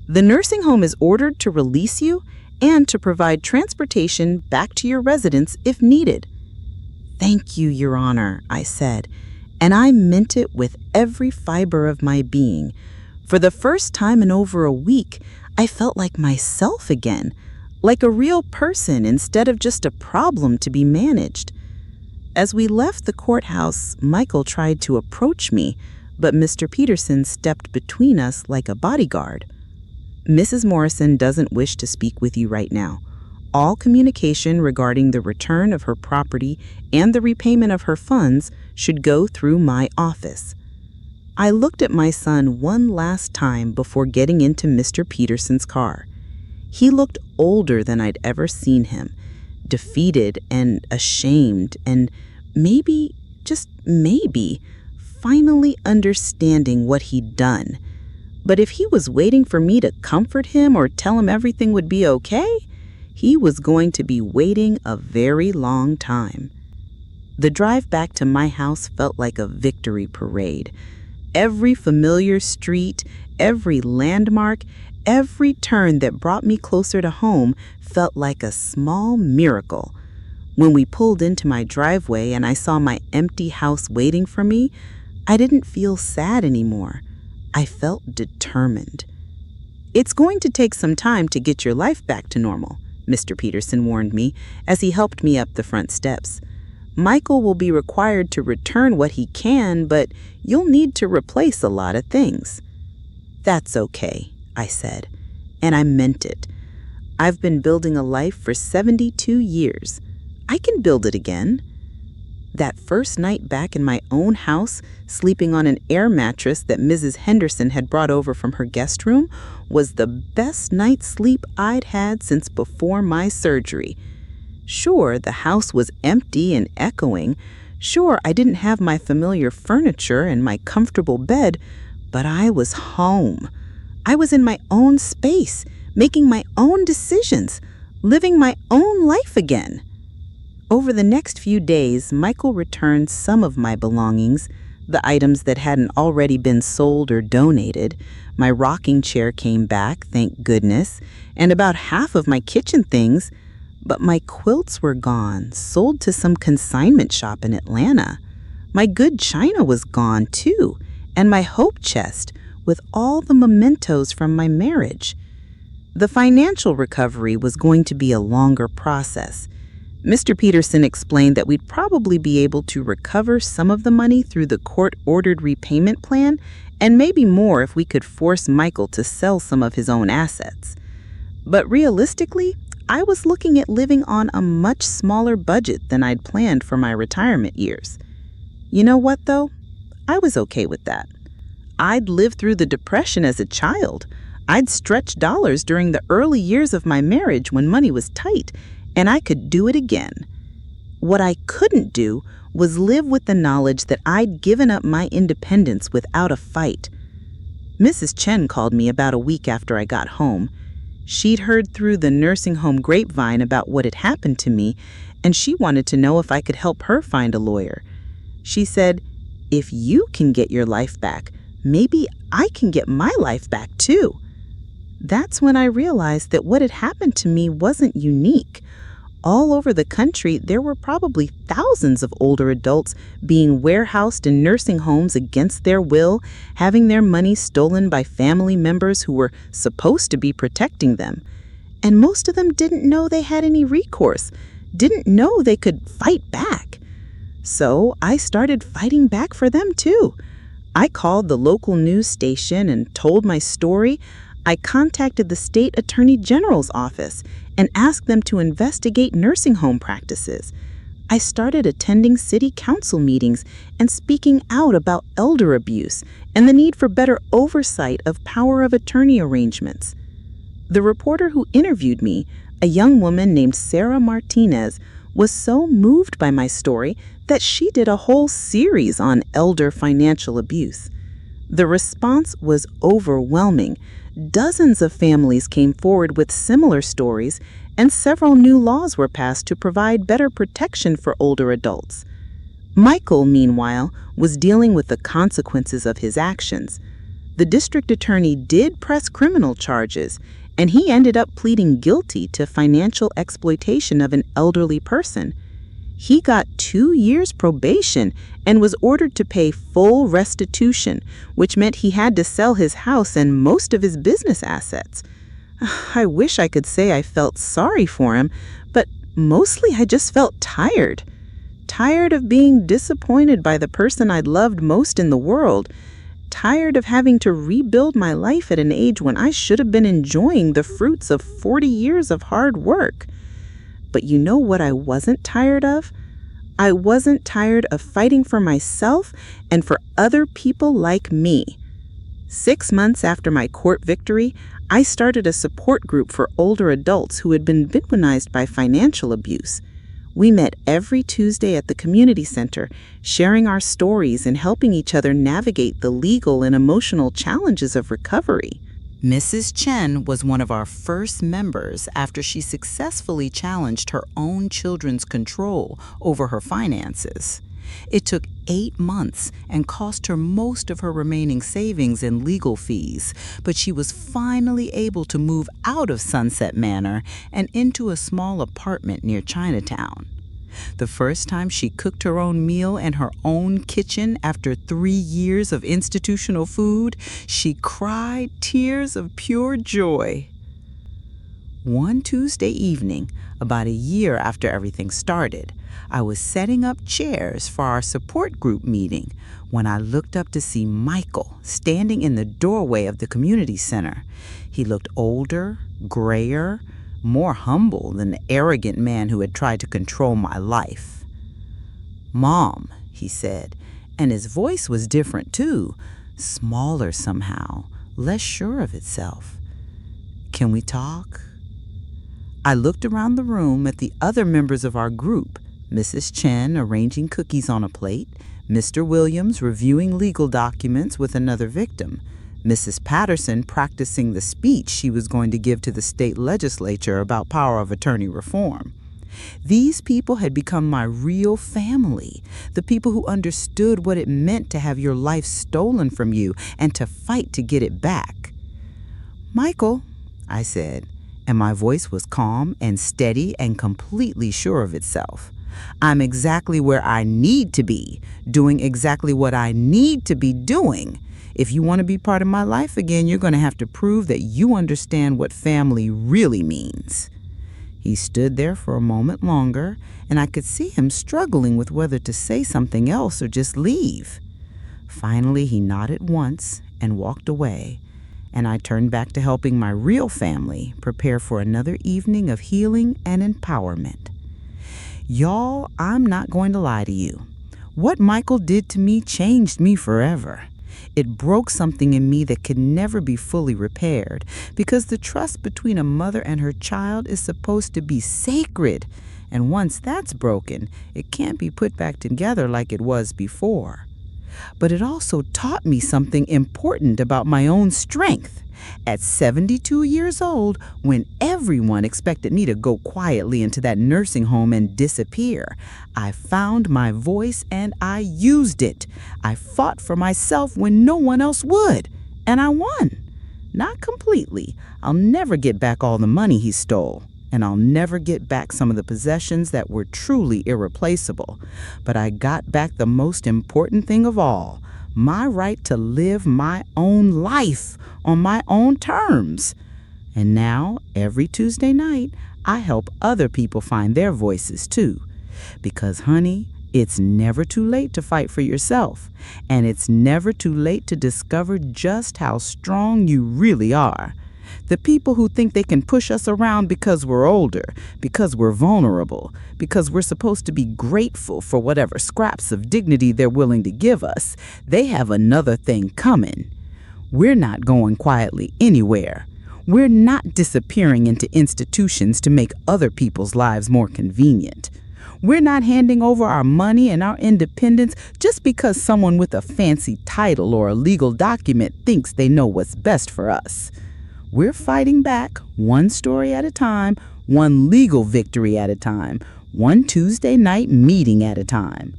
The nursing home is ordered to release you and to provide transportation back to your residence if needed. Thank you, Your Honor, I said, and I meant it with every fiber of my being. For the first time in over a week, I felt like myself again, like a real person instead of just a problem to be managed. As we left the courthouse, Michael tried to approach me, but Mr. Peterson stepped between us like a bodyguard. Mrs. Morrison doesn't wish to speak with you right now. All communication regarding the return of her property and the repayment of her funds should go through my office. I looked at my son one last time before getting into Mr. Peterson's car. He looked older than I'd ever seen him, defeated and ashamed and maybe, just maybe, finally understanding what he'd done. But if he was waiting for me to comfort him or tell him everything would be okay, he was going to be waiting a very long time. The drive back to my house felt like a victory parade. Every familiar street, every landmark, every turn that brought me closer to home felt like a small miracle. When we pulled into my driveway and I saw my empty house waiting for me, I didn't feel sad anymore. I felt determined. It's going to take some time to get your life back to normal, Mr. Peterson warned me as he helped me up the front steps. Michael will be required to return what he can, but you'll need to replace a lot of things. That's okay, I said, and I meant it. I've been building a life for 72 years. I can build it again. That first night back in my own house, sleeping on an air mattress that Mrs. Henderson had brought over from her guest room, was the best night's sleep I'd had since before my surgery. Sure, the house was empty and echoing. Sure, I didn't have my familiar furniture and my comfortable bed, but I was home. I was in my own space, making my own decisions, living my own life again. Over the next few days, Michael returned some of my belongings, the items that hadn't already been sold or donated. My rocking chair came back, thank goodness, and about half of my kitchen things, but my quilts were gone, sold to some consignment shop in Atlanta. My good china was gone, too, and my hope chest with all the mementos from my marriage. The financial recovery was going to be a longer process. Mr. Peterson explained that we'd probably be able to recover some of the money through the court-ordered repayment plan, and maybe more if we could force Michael to sell some of his own assets. But realistically, I was looking at living on a much smaller budget than I'd planned for my retirement years. You know what, though? I was okay with that. I'd lived through the Depression as a child. I'd stretched dollars during the early years of my marriage when money was tight, and I could do it again. What I couldn't do was live with the knowledge that I'd given up my independence without a fight. Mrs. Chen called me about a week after I got home. She'd heard through the nursing home grapevine about what had happened to me, and she wanted to know if I could help her find a lawyer. She said, "If you can get your life back, maybe I can get my life back too." That's when I realized that what had happened to me wasn't unique. All over the country, there were probably thousands of older adults being warehoused in nursing homes against their will, having their money stolen by family members who were supposed to be protecting them. And most of them didn't know they had any recourse, didn't know they could fight back. So I started fighting back for them too. I called the local news station and told my story. I contacted the state attorney general's office and asked them to investigate nursing home practices. I started attending city council meetings and speaking out about elder abuse and the need for better oversight of power of attorney arrangements. The reporter who interviewed me, A young woman named Sarah Martinez was so moved by my story that she did a whole series on elder financial abuse. The response was overwhelming. Dozens of families came forward with similar stories, and several new laws were passed to provide better protection for older adults. Michael, meanwhile, was dealing with the consequences of his actions. The district attorney did press criminal charges, and he ended up pleading guilty to financial exploitation of an elderly person. He got 2 years probation and was ordered to pay full restitution, which meant he had to sell his house and most of his business assets. I wish I could say I felt sorry for him, but mostly I just felt tired. Tired of being disappointed by the person I'd loved most in the world. Tired of having to rebuild my life at an age when I should have been enjoying the fruits of 40 years of hard work. But you know what I wasn't tired of? I wasn't tired of fighting for myself and for other people like me. 6 months after my court victory, I started a support group for older adults who had been victimized by financial abuse. We met every Tuesday at the community center, sharing our stories and helping each other navigate the legal and emotional challenges of recovery. Mrs. Chen was one of our first members after she successfully challenged her own children's control over her finances. It took 8 months and cost her most of her remaining savings in legal fees, but she was finally able to move out of Sunset Manor and into a small apartment near Chinatown. The first time she cooked her own meal in her own kitchen after 3 years of institutional food, she cried tears of pure joy. One Tuesday evening, about a year after everything started, I was setting up chairs for our support group meeting when I looked up to see Michael standing in the doorway of the community center. He looked older, grayer, more humble than the arrogant man who had tried to control my life. "Mom," he said, and his voice was different too, smaller somehow, less sure of itself. "Can we talk?" I looked around the room at the other members of our group, Mrs. Chen arranging cookies on a plate, Mr. Williams reviewing legal documents with another victim, Mrs. Patterson practicing the speech she was going to give to the state legislature about power of attorney reform. These people had become my real family, the people who understood what it meant to have your life stolen from you and to fight to get it back. "Michael," I said, and my voice was calm and steady and completely sure of itself. "I'm exactly where I need to be, doing exactly what I need to be doing. If you want to be part of my life again, you're going to have to prove that you understand what family really means." He stood there for a moment longer, and I could see him struggling with whether to say something else or just leave. Finally, he nodded once and walked away, and I turned back to helping my real family prepare for another evening of healing and empowerment. Y'all, I'm not going to lie to you. What Michael did to me changed me forever. It broke something in me that could never be fully repaired, because the trust between a mother and her child is supposed to be sacred, and once that's broken, it can't be put back together like it was before. But it also taught me something important about my own strength. At 72 years old, when everyone expected me to go quietly into that nursing home and disappear, I found my voice and I used it. I fought for myself when no one else would, and I won. Not completely. I'll never get back all the money he stole, and I'll never get back some of the possessions that were truly irreplaceable. But I got back the most important thing of all, my right to live my own life on my own terms. And now, every Tuesday night, I help other people find their voices too. Because, honey, it's never too late to fight for yourself, and it's never too late to discover just how strong you really are. The people who think they can push us around because we're older, because we're vulnerable, because we're supposed to be grateful for whatever scraps of dignity they're willing to give us, they have another thing coming. We're not going quietly anywhere. We're not disappearing into institutions to make other people's lives more convenient. We're not handing over our money and our independence just because someone with a fancy title or a legal document thinks they know what's best for us. We're fighting back, one story at a time, one legal victory at a time, one Tuesday night meeting at a time.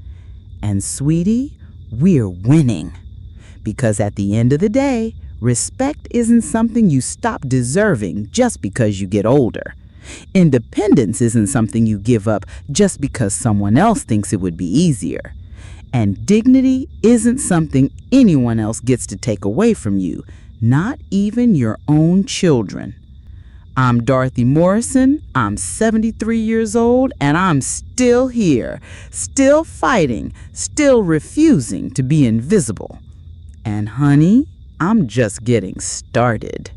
And sweetie, we're winning. Because at the end of the day, respect isn't something you stop deserving just because you get older. Independence isn't something you give up just because someone else thinks it would be easier. And dignity isn't something anyone else gets to take away from you, not even your own children. I'm Dorothy Morrison, I'm 73 years old, and I'm still here, still fighting, still refusing to be invisible. And honey, I'm just getting started.